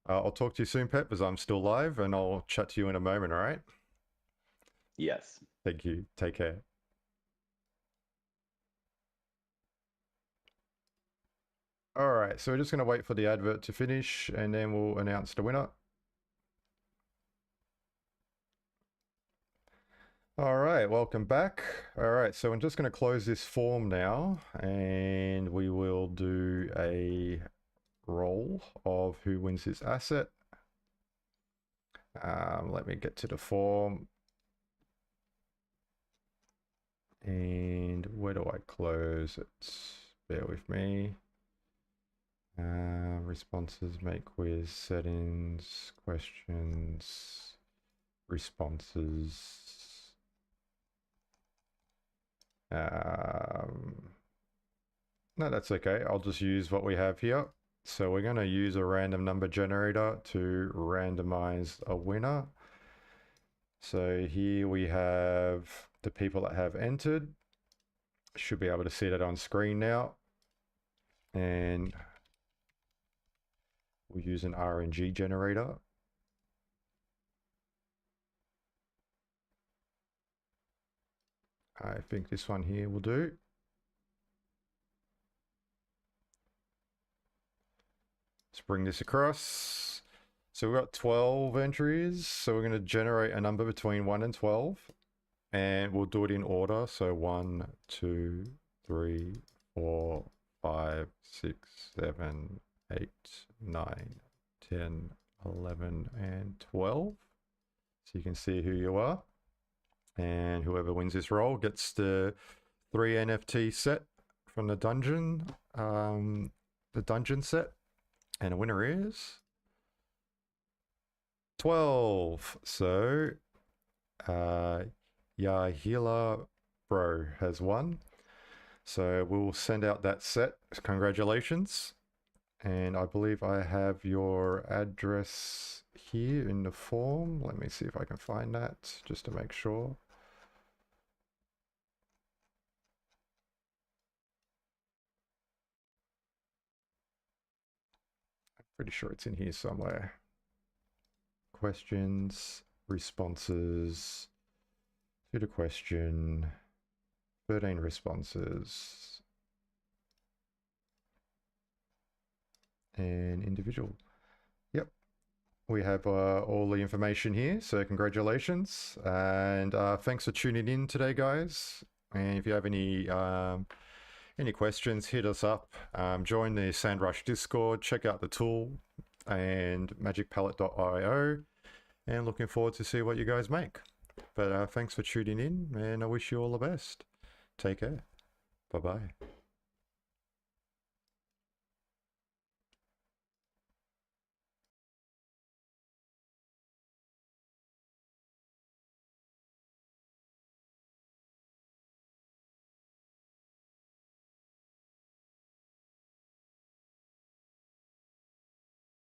I'll talk to you soon, Pep, as I'm still live, and I'll chat to you in a moment, all right?
Yes.
Thank you. Take care. All right, so we're just going to wait for the advert to finish, and then we'll announce the winner. All right, welcome back. All right, so I'm just going to close this form now, and we will do a roll of who wins this asset. Let me get to the form. And where do I close it? Bear with me. Responses, make quiz, settings, questions, responses. No, that's okay. I'll just use what we have here. So we're going to use a random number generator to randomize a winner. So here we have the people that have entered. Should be able to see that on screen now. And we'll use an RNG generator. I think this one here will do. Let's bring this across. So we've got 12 entries. So we're going to generate a number between 1 and 12. And we'll do it in order. So 1, 2, 3, 4, 5, 6, 7, 8, 9, 10, 11, and 12. So you can see who you are. And whoever wins this roll gets the 3 NFT set from the dungeon set. And the winner is 12. So Yahila Bro has won. So we'll send out that set. Congratulations. And I believe I have your address here in the form. Let me see if I can find that just to make sure. I'm pretty sure it's in here somewhere. Questions, responses to the question, 13 responses, and individual. Yep, we have all the information here, so congratulations, and thanks for tuning in today, guys. And if you have any questions, hit us up. Join the SandRush Discord, check out the tool and magicpallet.io. and looking forward to see what you guys make. But thanks for tuning in, and I wish you all the best. Take care. Bye-bye.